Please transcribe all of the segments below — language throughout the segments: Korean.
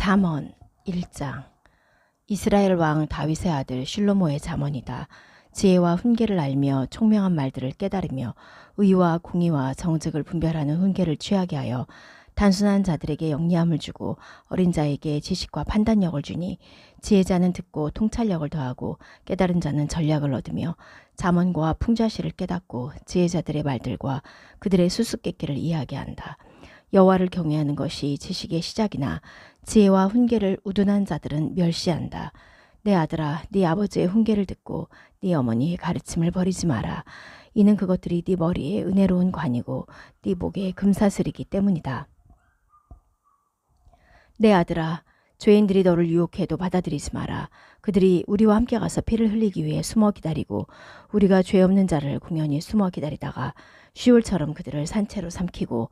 잠언 1장. 이스라엘 왕 다윗의 아들 실로모의 잠언이다. 지혜와 훈계를 알며 총명한 말들을 깨달으며 의와 공의와 정직을 분별하는 훈계를 취하게 하여 단순한 자들에게 영리함을 주고 어린 자에게 지식과 판단력을 주니 지혜자는 듣고 통찰력을 더하고 깨달은 자는 전략을 얻으며 잠언과 풍자시를 깨닫고 지혜자들의 말들과 그들의 수수께끼를 이해하게 한다. 여호와를 경외하는 것이 지식의 시작이나 지혜와 훈계를 우둔한 자들은 멸시한다. 내 아들아, 네 아버지의 훈계를 듣고 네 어머니의 가르침을 버리지 마라. 이는 그것들이 네 머리에 은혜로운 관이고 네 목에 금사슬이기 때문이다. 내 아들아, 죄인들이 너를 유혹해도 받아들이지 마라. 그들이 우리와 함께 가서 피를 흘리기 위해 숨어 기다리고 우리가 죄 없는 자를 공연히 숨어 기다리다가 시올처럼 그들을 산채로 삼키고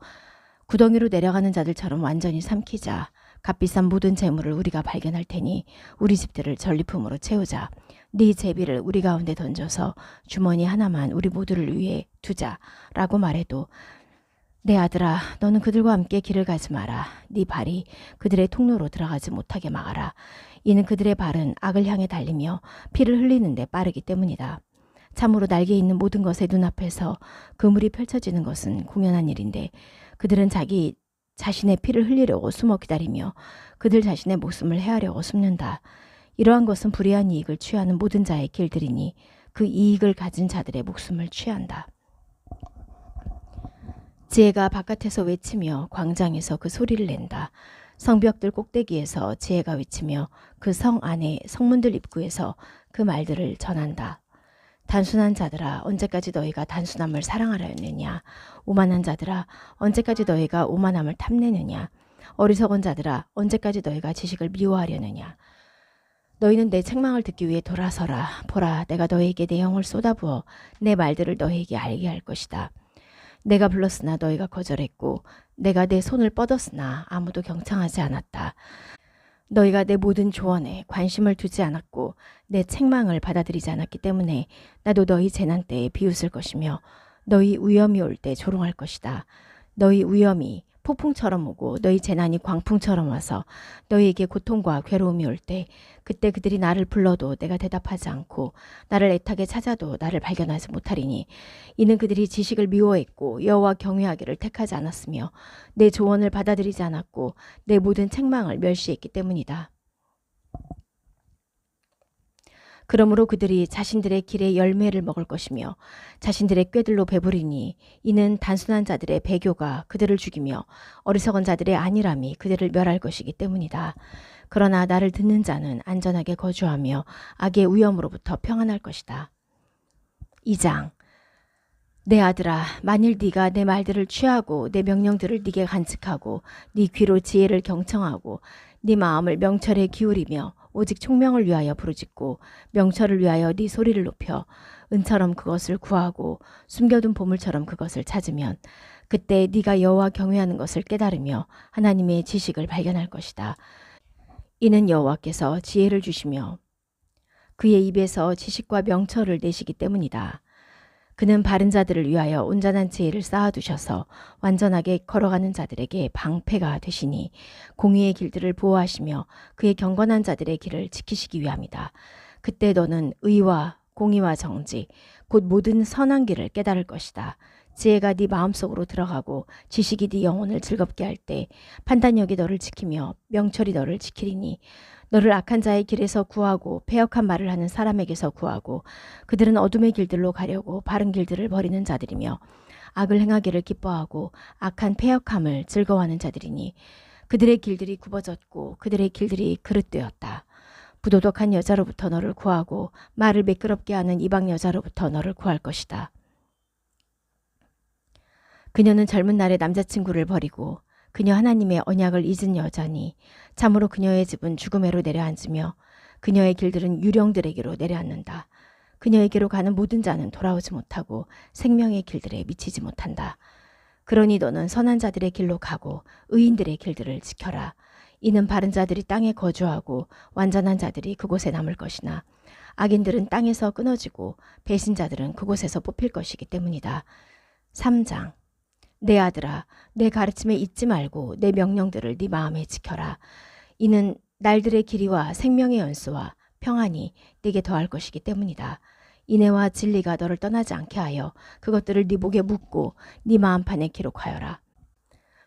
구덩이로 내려가는 자들처럼 완전히 삼키자. 값비싼 모든 재물을 우리가 발견할 테니 우리 집들을 전리품으로 채우자. 네 제비를 우리 가운데 던져서 주머니 하나만 우리 모두를 위해 두자. 라고 말해도 내 아들아, 너는 그들과 함께 길을 가지 마라. 네 발이 그들의 통로로 들어가지 못하게 막아라. 이는 그들의 발은 악을 향해 달리며 피를 흘리는데 빠르기 때문이다. 참으로 날개 있는 모든 것의 눈앞에서 그물이 펼쳐지는 것은 공연한 일인데 그들은 자기 자신의 피를 흘리려고 숨어 기다리며 그들 자신의 목숨을 해하려고 숨는다. 이러한 것은 불의한 이익을 취하는 모든 자의 길들이니 그 이익을 가진 자들의 목숨을 취한다. 지혜가 바깥에서 외치며 광장에서 그 소리를 낸다. 성벽들 꼭대기에서 지혜가 외치며 그 성 안의 성문들 입구에서 그 말들을 전한다. 단순한 자들아, 언제까지 너희가 단순함을 사랑하려 했느냐? 오만한 자들아, 언제까지 너희가 오만함을 탐내느냐? 어리석은 자들아, 언제까지 너희가 지식을 미워하려느냐? 너희는 내 책망을 듣기 위해 돌아서라. 보라, 내가 너희에게 내 영을 쏟아부어 내 말들을 너희에게 알게 할 것이다. 내가 불렀으나 너희가 거절했고 내가 내 손을 뻗었으나 아무도 경청하지 않았다. 너희가 내 모든 조언에 관심을 두지 않았고 내 책망을 받아들이지 않았기 때문에 나도 너희 재난 때에 비웃을 것이며 너희 위험이 올 때 조롱할 것이다. 너희 위험이 폭풍처럼 오고 너희 재난이 광풍처럼 와서 너희에게 고통과 괴로움이 올 때 그때 그들이 나를 불러도 내가 대답하지 않고 나를 애타게 찾아도 나를 발견하지 못하리니 이는 그들이 지식을 미워했고 여호와 경외하기를 택하지 않았으며 내 조언을 받아들이지 않았고 내 모든 책망을 멸시했기 때문이다. 그러므로 그들이 자신들의 길에 열매를 먹을 것이며 자신들의 꾀들로 배부리니 이는 단순한 자들의 배교가 그들을 죽이며 어리석은 자들의 안일함이 그들을 멸할 것이기 때문이다. 그러나 나를 듣는 자는 안전하게 거주하며 악의 위험으로부터 평안할 것이다. 2장. 내 아들아, 만일 네가 내 말들을 취하고 내 명령들을 네게 간직하고 네 귀로 지혜를 경청하고 네 마음을 명철에 기울이며 오직 총명을 위하여 부르짖고 명철을 위하여 네 소리를 높여 은처럼 그것을 구하고 숨겨둔 보물처럼 그것을 찾으면 그때 네가 여호와 경외하는 것을 깨달으며 하나님의 지식을 발견할 것이다. 이는 여호와께서 지혜를 주시며 그의 입에서 지식과 명철을 내시기 때문이다. 그는 바른 자들을 위하여 온전한 지혜를 쌓아두셔서 완전하게 걸어가는 자들에게 방패가 되시니 공의의 길들을 보호하시며 그의 경건한 자들의 길을 지키시기 위함이다. 그때 너는 의와 공의와 정직 곧 모든 선한 길을 깨달을 것이다. 지혜가 네 마음속으로 들어가고 지식이 네 영혼을 즐겁게 할 때 판단력이 너를 지키며 명철이 너를 지키리니 너를 악한 자의 길에서 구하고 패역한 말을 하는 사람에게서 구하고 그들은 어둠의 길들로 가려고 바른 길들을 버리는 자들이며 악을 행하기를 기뻐하고 악한 패역함을 즐거워하는 자들이니 그들의 길들이 굽어졌고 그들의 길들이 그릇되었다. 부도덕한 여자로부터 너를 구하고 말을 매끄럽게 하는 이방 여자로부터 너를 구할 것이다. 그녀는 젊은 날에 남자친구를 버리고 그녀 하나님의 언약을 잊은 여자니 참으로 그녀의 집은 죽음에로 내려앉으며 그녀의 길들은 유령들에게로 내려앉는다. 그녀에게로 가는 모든 자는 돌아오지 못하고 생명의 길들에 미치지 못한다. 그러니 너는 선한 자들의 길로 가고 의인들의 길들을 지켜라. 이는 바른 자들이 땅에 거주하고 완전한 자들이 그곳에 남을 것이나 악인들은 땅에서 끊어지고 배신자들은 그곳에서 뽑힐 것이기 때문이다. 3장. 내 아들아, 내 가르침에 잊지 말고 내 명령들을 네 마음에 지켜라. 이는 날들의 길이와 생명의 연수와 평안이 네게 더할 것이기 때문이다. 인애와 진리가 너를 떠나지 않게 하여 그것들을 네 목에 묶고 네 마음판에 기록하여라.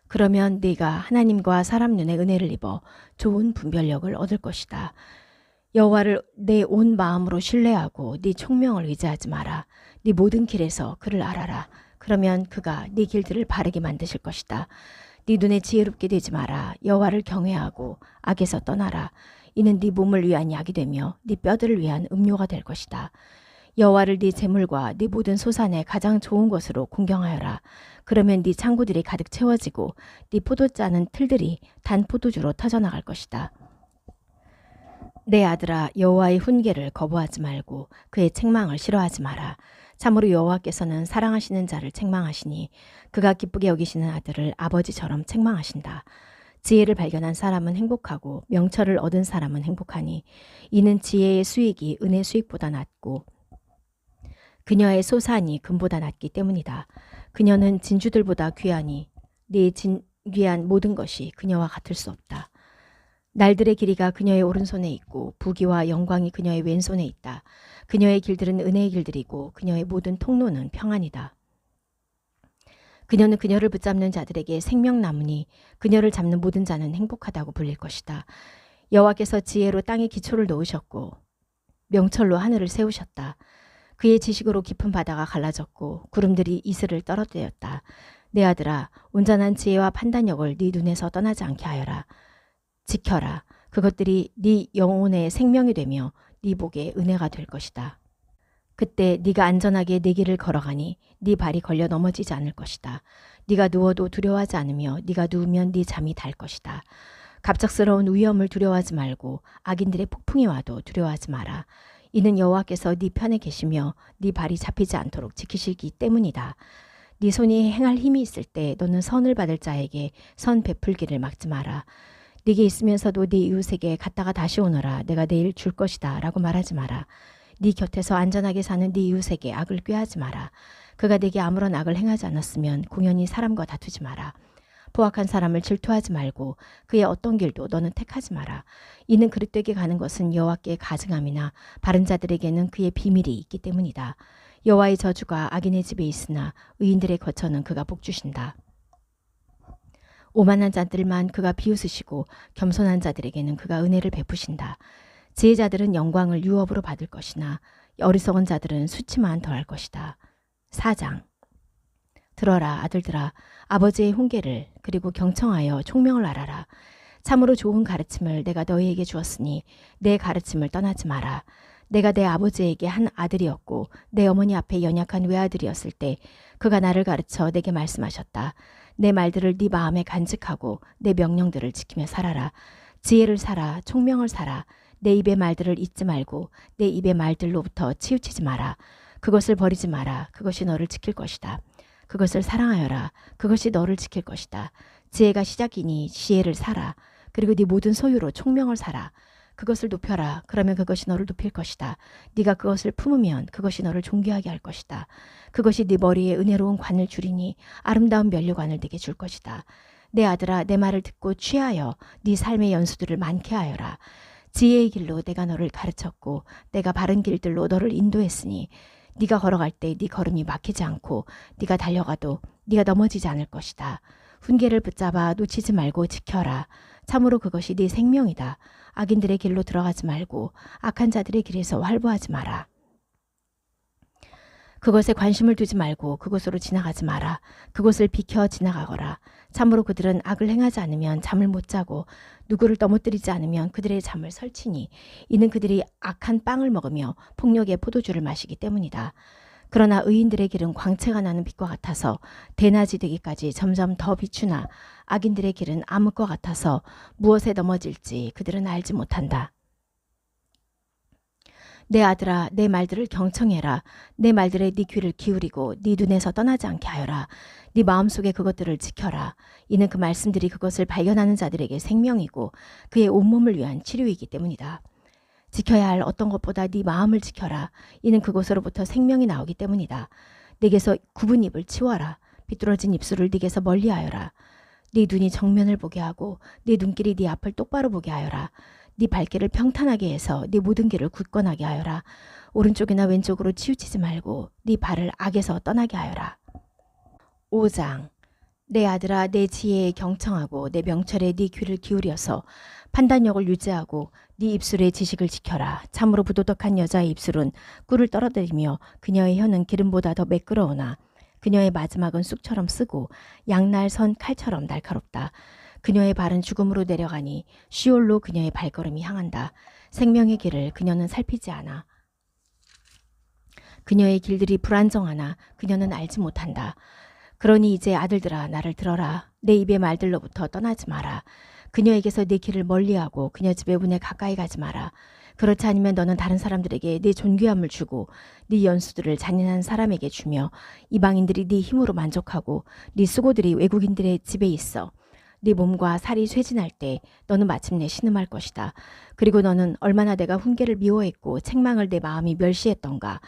그러면 네가 하나님과 사람 눈에 은혜를 입어 좋은 분별력을 얻을 것이다. 여호와를 내 온 마음으로 신뢰하고 네 총명을 의지하지 마라. 네 모든 길에서 그를 알아라. 그러면 그가 네 길들을 바르게 만드실 것이다. 네 눈에 지혜롭게 되지 마라. 여호와를 경외하고 악에서 떠나라. 이는 네 몸을 위한 약이 되며 네 뼈들을 위한 음료가 될 것이다. 여호와를 네 재물과 네 모든 소산의 가장 좋은 것으로 공경하여라. 그러면 네 창고들이 가득 채워지고 네 포도짜는 틀들이 단 포도주로 터져나갈 것이다. 내 아들아, 여호와의 훈계를 거부하지 말고 그의 책망을 싫어하지 마라. 참으로 여호와께서는 사랑하시는 자를 책망하시니 그가 기쁘게 여기시는 아들을 아버지처럼 책망하신다. 지혜를 발견한 사람은 행복하고 명철을 얻은 사람은 행복하니 이는 지혜의 수익이 은혜 수익보다 낫고 그녀의 소산이 금보다 낫기 때문이다. 그녀는 진주들보다 귀하니 네 귀한 모든 것이 그녀와 같을 수 없다. 날들의 길이가 그녀의 오른손에 있고 부귀와 영광이 그녀의 왼손에 있다. 그녀의 길들은 은혜의 길들이고 그녀의 모든 통로는 평안이다. 그녀는 그녀를 붙잡는 자들에게 생명나무니 그녀를 잡는 모든 자는 행복하다고 불릴 것이다. 여호와께서 지혜로 땅에 기초를 놓으셨고 명철로 하늘을 세우셨다. 그의 지식으로 깊은 바다가 갈라졌고 구름들이 이슬을 떨어뜨렸다. 내 아들아, 온전한 지혜와 판단력을 네 눈에서 떠나지 않게 하여라. 지켜라. 그것들이 네 영혼의 생명이 되며 네 복의 은혜가 될 것이다. 그때 네가 안전하게 네 길을 걸어가니 네 발이 걸려 넘어지지 않을 것이다. 네가 누워도 두려워하지 않으며 네가 누우면 네 잠이 달 것이다. 갑작스러운 위험을 두려워하지 말고 악인들의 폭풍이 와도 두려워하지 마라. 이는 여호와께서 네 편에 계시며 네 발이 잡히지 않도록 지키시기 때문이다. 네 손이 행할 힘이 있을 때 너는 선을 받을 자에게 선 베풀기를 막지 마라. 네게 있으면서도 네 이웃에게 갔다가 다시 오너라. 내가 내일 줄 것이다 라고 말하지 마라. 네 곁에서 안전하게 사는 네 이웃에게 악을 꾀하지 마라. 그가 네게 아무런 악을 행하지 않았으면 공연히 사람과 다투지 마라. 포악한 사람을 질투하지 말고 그의 어떤 길도 너는 택하지 마라. 이는 그릇되게 가는 것은 여호와께 가증함이나 바른 자들에게는 그의 비밀이 있기 때문이다. 여호와의 저주가 악인의 집에 있으나 의인들의 거처는 그가 복주신다. 오만한 자들만 그가 비웃으시고 겸손한 자들에게는 그가 은혜를 베푸신다. 지혜자들은 영광을 유업으로 받을 것이나 어리석은 자들은 수치만 더할 것이다. 4장. 들어라 아들들아, 아버지의 훈계를 그리고 경청하여 총명을 알아라. 참으로 좋은 가르침을 내가 너희에게 주었으니 내 가르침을 떠나지 마라. 내가 내 아버지에게 한 아들이었고 내 어머니 앞에 연약한 외아들이었을 때 그가 나를 가르쳐 내게 말씀하셨다. 내 말들을 네 마음에 간직하고 내 명령들을 지키며 살아라. 지혜를 사라, 총명을 사라. 내 입의 말들을 잊지 말고 내 입의 말들로부터 치우치지 마라. 그것을 버리지 마라. 그것이 너를 지킬 것이다. 그것을 사랑하여라. 그것이 너를 지킬 것이다. 지혜가 시작이니 지혜를 사라. 그리고 네 모든 소유로 총명을 사라. 그것을 높여라. 그러면 그것이 너를 높일 것이다. 네가 그것을 품으면 그것이 너를 존귀하게 할 것이다. 그것이 네 머리에 은혜로운 관을 주리니 아름다운 면류관을 네게 줄 것이다. 내 아들아, 내 말을 듣고 취하여 네 삶의 연수들을 많게 하여라. 지혜의 길로 내가 너를 가르쳤고 내가 바른 길들로 너를 인도했으니 네가 걸어갈 때 네 걸음이 막히지 않고 네가 달려가도 네가 넘어지지 않을 것이다. 훈계를 붙잡아 놓치지 말고 지켜라. 참으로 그것이 네 생명이다. 악인들의 길로 들어가지 말고 악한 자들의 길에서 활보하지 마라. 그것에 관심을 두지 말고 그곳으로 지나가지 마라. 그곳을 비켜 지나가거라. 참으로 그들은 악을 행하지 않으면 잠을 못 자고 누구를 넘어뜨리지 않으면 그들의 잠을 설치니 이는 그들이 악한 빵을 먹으며 폭력의 포도주를 마시기 때문이다. 그러나 의인들의 길은 광채가 나는 빛과 같아서 대낮이 되기까지 점점 더 비추나 악인들의 길은 암흑과 같아서 무엇에 넘어질지 그들은 알지 못한다. 내 아들아, 내 말들을 경청해라. 내 말들에 네 귀를 기울이고 네 눈에서 떠나지 않게 하여라. 네 마음속에 그것들을 지켜라. 이는 그 말씀들이 그것을 발견하는 자들에게 생명이고 그의 온몸을 위한 치료이기 때문이다. 지켜야 할 어떤 것보다 네 마음을 지켜라. 이는 그곳으로부터 생명이 나오기 때문이다. 네게서 굽은 입을 치워라. 비뚤어진 입술을 네게서 멀리하여라. 네 눈이 정면을 보게 하고 네 눈길이 네 앞을 똑바로 보게 하여라. 네 발길을 평탄하게 해서 네 모든 길을 굳건하게 하여라. 오른쪽이나 왼쪽으로 치우치지 말고 네 발을 악에서 떠나게 하여라. 5장. 내 아들아, 내 지혜에 경청하고 내 명철에 네 귀를 기울여서 판단력을 유지하고 네 입술의 지식을 지켜라. 참으로 부도덕한 여자의 입술은 꿀을 떨어뜨리며 그녀의 혀는 기름보다 더 매끄러우나 그녀의 마지막은 쑥처럼 쓰고 양날 선 칼처럼 날카롭다. 그녀의 발은 죽음으로 내려가니 시올로 그녀의 발걸음이 향한다. 생명의 길을 그녀는 살피지 않아. 그녀의 길들이 불안정하나 그녀는 알지 못한다. 그러니 이제 아들들아, 나를 들어라. 내 입의 말들로부터 떠나지 마라. 그녀에게서 네 길을 멀리하고 그녀 집의 문에 가까이 가지 마라. 그렇지 않으면 너는 다른 사람들에게 네 존귀함을 주고 네 연수들을 잔인한 사람에게 주며 이방인들이 네 힘으로 만족하고 네 수고들이 외국인들의 집에 있어 네 몸과 살이 쇠진할 때 너는 마침내 신음할 것이다. 그리고 너는 얼마나 내가 훈계를 미워했고 책망을 내 마음이 멸시했던가.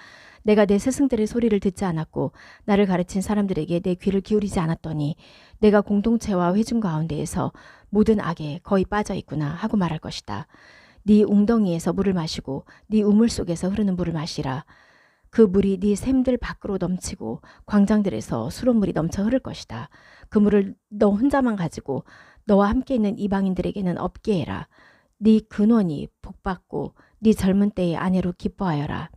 내가 내 스승들의 소리를 듣지 않았고 나를 가르친 사람들에게 내 귀를 기울이지 않았더니 내가 공동체와 회중 가운데에서 모든 악에 거의 빠져 있구나 하고 말할 것이다. 네 웅덩이에서 물을 마시고 네 우물 속에서 흐르는 물을 마시라. 그 물이 네 샘들 밖으로 넘치고 광장들에서 수돗물이 넘쳐 흐를 것이다. 그 물을 너 혼자만 가지고 너와 함께 있는 이방인들에게는 없게 해라. 네 근원이 복받고 네 젊은 때의 아내로 기뻐하여라.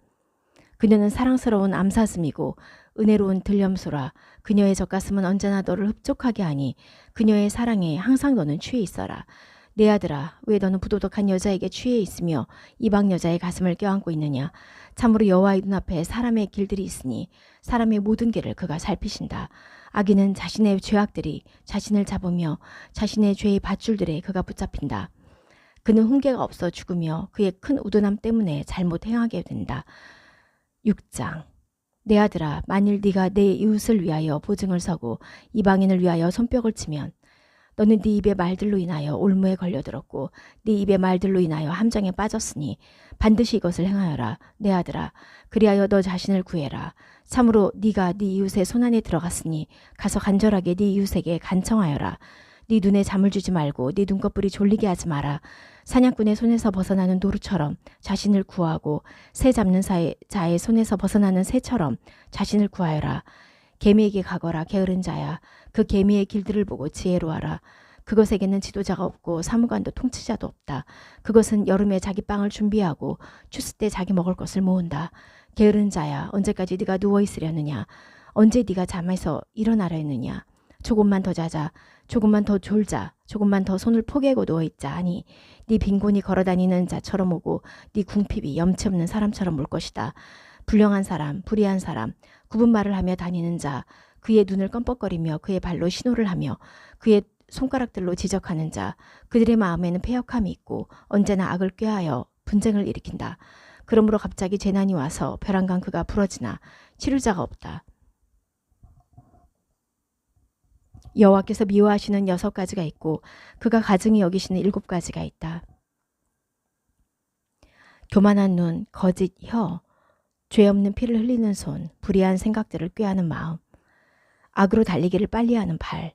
그녀는 사랑스러운 암사슴이고 은혜로운 들염소라. 그녀의 젖가슴은 언제나 너를 흡족하게 하니 그녀의 사랑에 항상 너는 취해 있어라. 내 아들아, 왜 너는 부도덕한 여자에게 취해 있으며 이방 여자의 가슴을 껴안고 있느냐. 참으로 여호와의 눈앞에 사람의 길들이 있으니 사람의 모든 길을 그가 살피신다. 악인은 자신의 죄악들이 자신을 잡으며 자신의 죄의 밧줄들에 그가 붙잡힌다. 그는 훈계가 없어 죽으며 그의 큰 우둔함 때문에 잘못 행하게 된다. 6장. 내 아들아, 만일 네가 내 이웃을 위하여 보증을 서고 이방인을 위하여 손뼉을 치면 너는 네 입의 말들로 인하여 올무에 걸려들었고 네 입의 말들로 인하여 함정에 빠졌으니 반드시 이것을 행하여라. 내 아들아, 그리하여 너 자신을 구해라. 참으로 네가 네 이웃의 손안에 들어갔으니 가서 간절하게 네 이웃에게 간청하여라. 네 눈에 잠을 주지 말고 네 눈꺼풀이 졸리게 하지 마라. 사냥꾼의 손에서 벗어나는 노루처럼 자신을 구하고 새 잡는 자의 손에서 벗어나는 새처럼 자신을 구하여라. 개미에게 가거라. 게으른 자야. 그 개미의 길들을 보고 지혜로워라. 그것에게는 지도자가 없고 사무관도 통치자도 없다. 그것은 여름에 자기 빵을 준비하고 추수 때 자기 먹을 것을 모은다. 게으른 자야, 언제까지 네가 누워 있으려느냐. 언제 네가 잠에서 일어나려 했느냐. 조금만 더 자자. 조금만 더 졸자. 조금만 더 손을 포개고 누워있자 하니 네 빈곤이 걸어다니는 자처럼 오고 네 궁핍이 염치 없는 사람처럼 올 것이다. 불량한 사람, 불의한 사람, 굽은 말을 하며 다니는 자, 그의 눈을 껌뻑거리며 그의 발로 신호를 하며 그의 손가락들로 지적하는 자, 그들의 마음에는 패역함이 있고 언제나 악을 꾀하여 분쟁을 일으킨다. 그러므로 갑자기 재난이 와서 벼랑간 그가 부러지나 치료자가 없다. 여호와께서 미워하시는 6가지가 있고 그가 가증히 여기시는 7가지가 있다. 교만한 눈, 거짓 혀, 죄 없는 피를 흘리는 손, 불의한 생각들을 꾀하는 마음, 악으로 달리기를 빨리하는 발,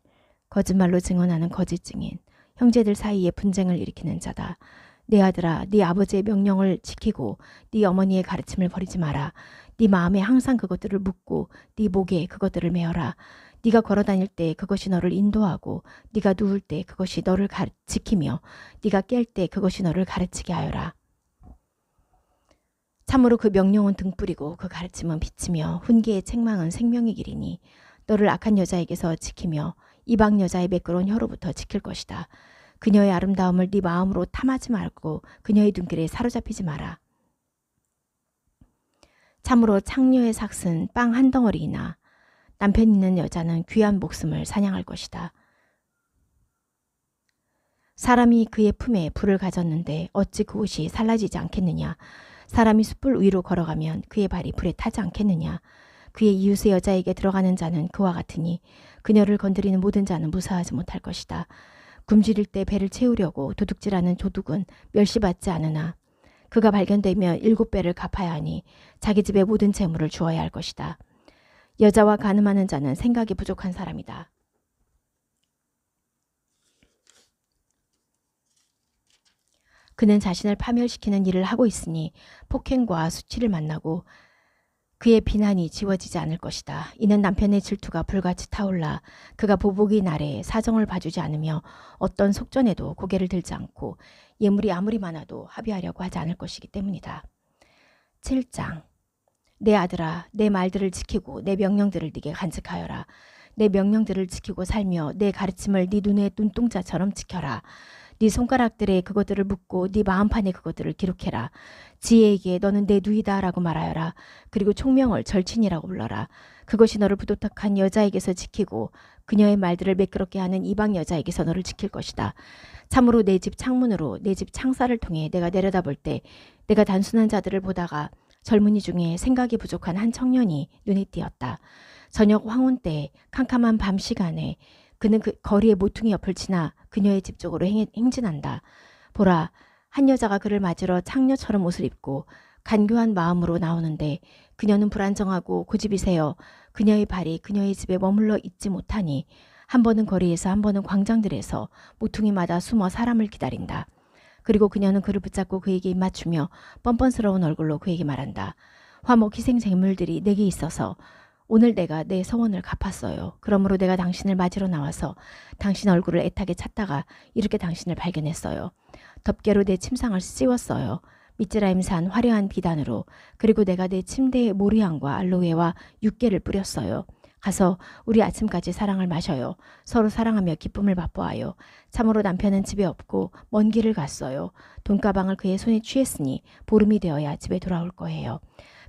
거짓말로 증언하는 거짓 증인, 형제들 사이에 분쟁을 일으키는 자다. 내 아들아, 네 아버지의 명령을 지키고 네 어머니의 가르침을 버리지 마라. 네 마음에 항상 그것들을 묻고 네 목에 그것들을 메어라. 네가 걸어다닐 때 그것이 너를 인도하고 네가 누울 때 그것이 너를 지키며 네가 깰 때 그것이 너를 가르치게 하여라. 참으로 그 명령은 등불이고 그 가르침은 빛이며 훈계의 책망은 생명의 길이니 너를 악한 여자에게서 지키며 이방 여자의 매끄러운 혀로부터 지킬 것이다. 그녀의 아름다움을 네 마음으로 탐하지 말고 그녀의 눈길에 사로잡히지 마라. 참으로 창녀의 삭은 빵 한 덩어리이나 남편 있는 여자는 귀한 목숨을 사냥할 것이다. 사람이 그의 품에 불을 가졌는데 어찌 그곳이 살라지지 않겠느냐. 사람이 숯불 위로 걸어가면 그의 발이 불에 타지 않겠느냐. 그의 이웃의 여자에게 들어가는 자는 그와 같으니 그녀를 건드리는 모든 자는 무사하지 못할 것이다. 굶주릴 때 배를 채우려고 도둑질하는 도둑은 멸시받지 않으나 그가 발견되면 7배를 갚아야 하니 자기 집의 모든 재물을 주어야 할 것이다. 여자와 간음하는 자는 생각이 부족한 사람이다. 그는 자신을 파멸시키는 일을 하고 있으니 폭행과 수치를 만나고 그의 비난이 지워지지 않을 것이다. 이는 남편의 질투가 불같이 타올라 그가 보복의 날에 사정을 봐주지 않으며 어떤 속전에도 고개를 들지 않고 예물이 아무리 많아도 합의하려고 하지 않을 것이기 때문이다. 7장. 내 아들아, 내 말들을 지키고 내 명령들을 네게 간직하여라. 내 명령들을 지키고 살며 내 가르침을 네 눈의 눈동자처럼 지켜라. 네 손가락들에 그것들을 묻고 네 마음판에 그것들을 기록해라. 지혜에게 너는 내 누이다라고 말하여라. 그리고 총명을 절친이라고 불러라. 그것이 너를 부도덕한 여자에게서 지키고 그녀의 말들을 매끄럽게 하는 이방 여자에게서 너를 지킬 것이다. 참으로 내 집 창문으로 내 집 창살을 통해 내가 내려다볼 때 내가 단순한 자들을 보다가 젊은이 중에 생각이 부족한 한 청년이 눈에 띄었다. 저녁 황혼 때 캄캄한 밤 시간에 그는 그 거리의 모퉁이 옆을 지나 그녀의 집 쪽으로 행진한다. 보라, 한 여자가 그를 맞으러 창녀처럼 옷을 입고 간교한 마음으로 나오는데 그녀는 불안정하고 고집이 세어 그녀의 발이 그녀의 집에 머물러 있지 못하니 한 번은 거리에서 한 번은 광장들에서 모퉁이마다 숨어 사람을 기다린다. 그리고 그녀는 그를 붙잡고 그에게 입맞추며 뻔뻔스러운 얼굴로 그에게 말한다. 화목 희생 제물들이 내게 있어서 오늘 내가 내 서원을 갚았어요. 그러므로 내가 당신을 맞으러 나와서 당신 얼굴을 애타게 찾다가 이렇게 당신을 발견했어요. 덮개로 내 침상을 씌웠어요. 미즈라임산 화려한 비단으로. 그리고 내가 내 침대에 모리향과 알로에와 육개를 뿌렸어요. 가서 우리 아침까지 사랑을 마셔요. 서로 사랑하며 기쁨을 맛보아요. 참으로 남편은 집에 없고 먼 길을 갔어요. 돈가방을 그의 손에 취했으니 보름이 되어야 집에 돌아올 거예요.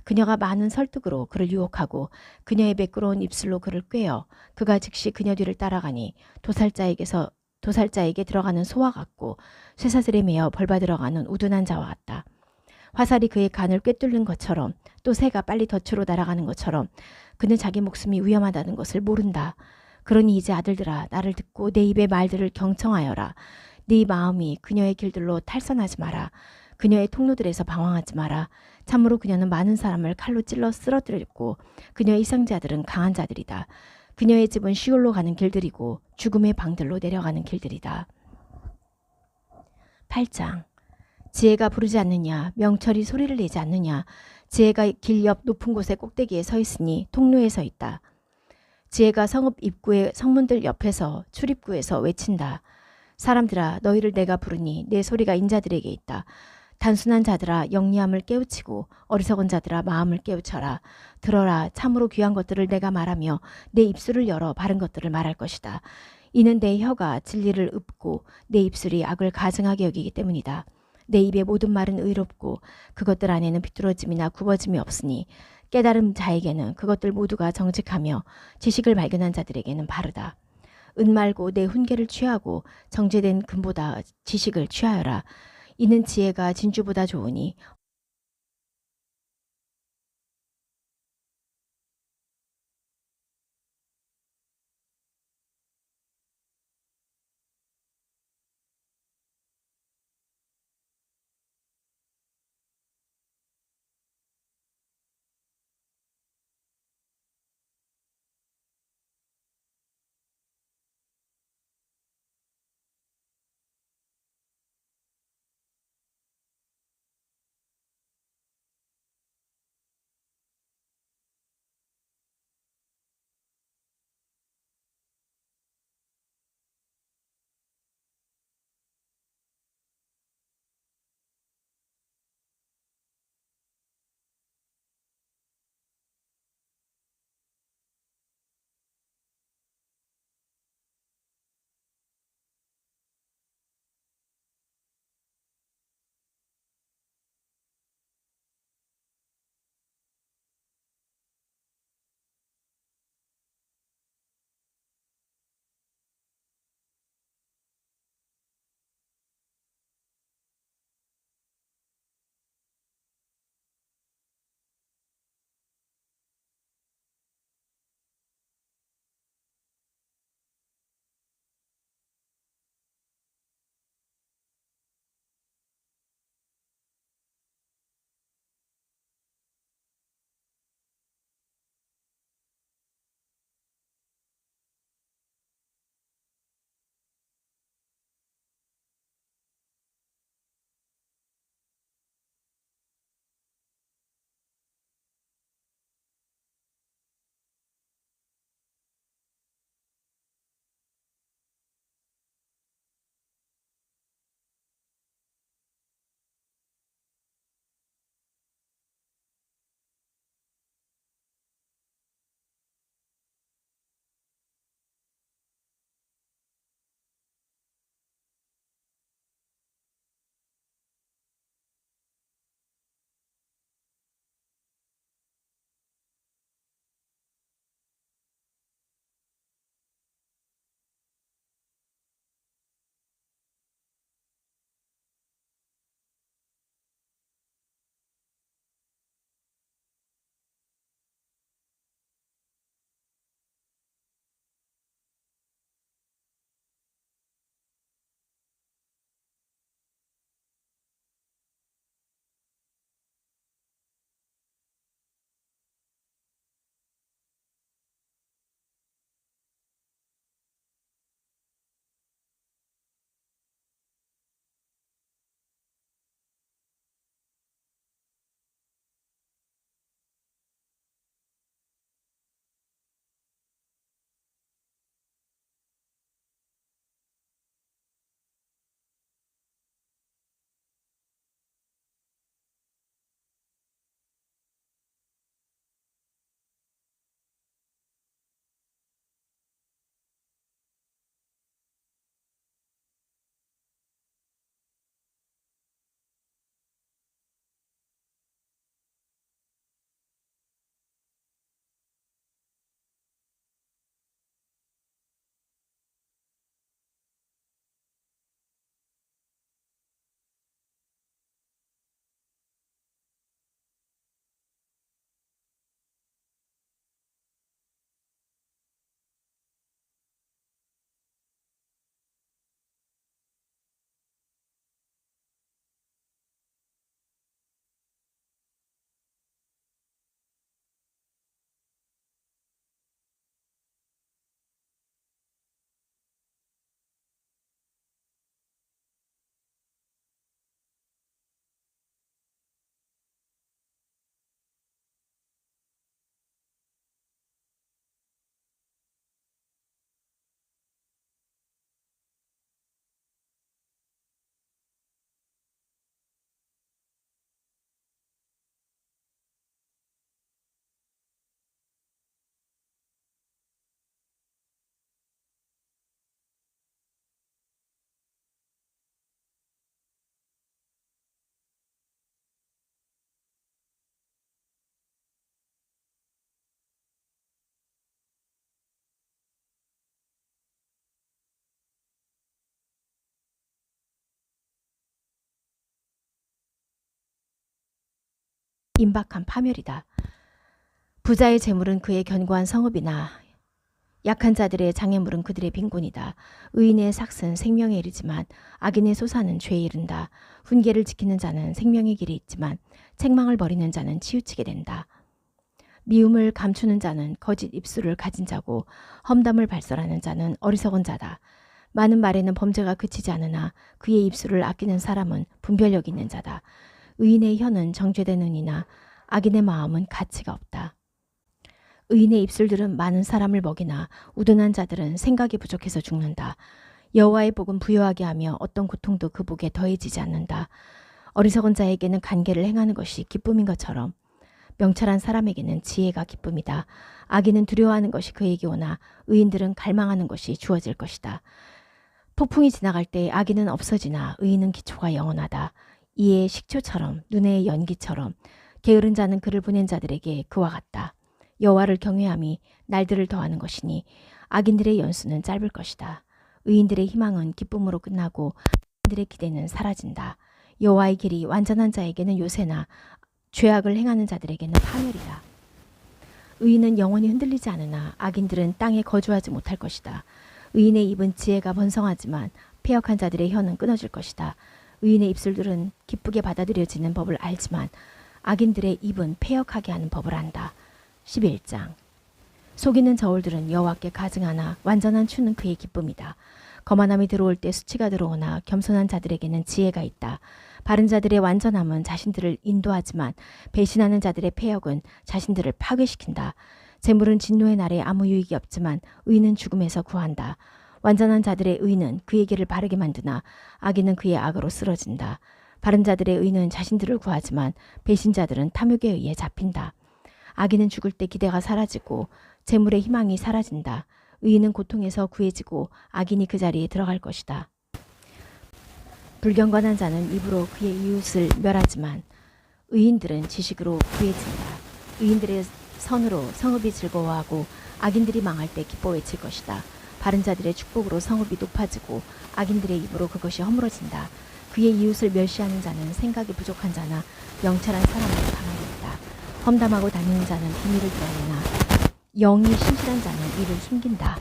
그녀가 많은 설득으로 그를 유혹하고 그녀의 매끄러운 입술로 그를 꿰어 그가 즉시 그녀 뒤를 따라가니 도살자에게 들어가는 소와 같고 쇠사슬에 매어 벌받으러 가는 우둔한 자와 같다. 화살이 그의 간을 꿰뚫는 것처럼 또 새가 빨리 덫으로 날아가는 것처럼 그는 자기 목숨이 위험하다는 것을 모른다. 그러니 이제 아들들아, 나를 듣고 내 입의 말들을 경청하여라. 네 마음이 그녀의 길들로 탈선하지 마라. 그녀의 통로들에서 방황하지 마라. 참으로 그녀는 많은 사람을 칼로 찔러 쓰러뜨렸고 그녀의 이상자들은 강한 자들이다. 그녀의 집은 시올로 가는 길들이고 죽음의 방들로 내려가는 길들이다. 8장. 지혜가 부르지 않느냐, 명철이 소리를 내지 않느냐. 지혜가 길 옆 높은 곳의 꼭대기에 서 있으니 통로에 서 있다. 지혜가 성읍 입구의 성문들 옆에서 출입구에서 외친다. 사람들아, 너희를 내가 부르니 내 소리가 인자들에게 있다. 단순한 자들아, 영리함을 깨우치고 어리석은 자들아, 마음을 깨우쳐라. 들어라, 참으로 귀한 것들을 내가 말하며 내 입술을 열어 바른 것들을 말할 것이다. 이는 내 혀가 진리를 읊고 내 입술이 악을 가증하게 여기기 때문이다. 내 입의 모든 말은 의롭고 그것들 안에는 비뚤어짐이나 굽어짐이 없으니 깨달은 자에게는 그것들 모두가 정직하며 지식을 발견한 자들에게는 바르다. 은 말고 내 훈계를 취하고 정제된 금보다 지식을 취하여라. 이는 지혜가 진주보다 좋으니 임박한 파멸이다. 부자의 재물은 그의 견고한 성읍이나 약한 자들의 장애물은 그들의 빈곤이다. 의인의 삭은 생명에 이르지만 악인의 소사는 죄에 이른다. 훈계를 지키는 자는 생명의 길이 있지만 책망을 버리는 자는 치우치게 된다. 미움을 감추는 자는 거짓 입술을 가진 자고 험담을 발설하는 자는 어리석은 자다. 많은 말에는 범죄가 그치지 않으나 그의 입술을 아끼는 사람은 분별력 있는 자다. 의인의 혀는 정죄된 은이나 악인의 마음은 가치가 없다. 의인의 입술들은 많은 사람을 먹이나 우둔한 자들은 생각이 부족해서 죽는다. 여호와의 복은 부요하게 하며 어떤 고통도 그 복에 더해지지 않는다. 어리석은 자에게는 간계를 행하는 것이 기쁨인 것처럼 명철한 사람에게는 지혜가 기쁨이다. 악인은 두려워하는 것이 그에게 오나 의인들은 갈망하는 것이 주어질 것이다. 폭풍이 지나갈 때 악인은 없어지나 의인은 기초가 영원하다. 이에 식초처럼 눈의 연기처럼 게으른 자는 그를 보낸 자들에게 그와 같다. 여호와를 경외함이 날들을 더하는 것이니 악인들의 연수는 짧을 것이다. 의인들의 희망은 기쁨으로 끝나고 악인들의 기대는 사라진다. 여호와의 길이 완전한 자에게는 요새나 죄악을 행하는 자들에게는 파멸이다. 의인은 영원히 흔들리지 않으나 악인들은 땅에 거주하지 못할 것이다. 의인의 입은 지혜가 번성하지만 패역한 자들의 혀는 끊어질 것이다. 의인의 입술들은 기쁘게 받아들여지는 법을 알지만 악인들의 입은 패역하게 하는 법을 안다. 11장. 속이는 저울들은 여호와께 가증하나 완전한 추는 그의 기쁨이다. 거만함이 들어올 때 수치가 들어오나 겸손한 자들에게는 지혜가 있다. 바른 자들의 완전함은 자신들을 인도하지만 배신하는 자들의 패역은 자신들을 파괴시킨다. 재물은 진노의 날에 아무 유익이 없지만 의는 죽음에서 구한다. 완전한 자들의 의는 그의 길을 바르게 만드나 악인은 그의 악으로 쓰러진다. 바른 자들의 의는 자신들을 구하지만 배신자들은 탐욕에 의해 잡힌다. 악인은 죽을 때 기대가 사라지고 재물의 희망이 사라진다. 의인은 고통에서 구해지고 악인이 그 자리에 들어갈 것이다. 불경건한 자는 입으로 그의 이웃을 멸하지만 의인들은 지식으로 구해진다. 의인들의 선으로 성읍이 즐거워하고 악인들이 망할 때 기뻐 외칠 것이다. 바른 자들의 축복으로 성읍이 높아지고 악인들의 입으로 그것이 허물어진다. 그의 이웃을 멸시하는 자는 생각이 부족한 자나 명철한 사람으로 가만히 있다. 험담하고 다니는 자는 비밀을 드러내나 영이 신실한 자는 이를 숨긴다.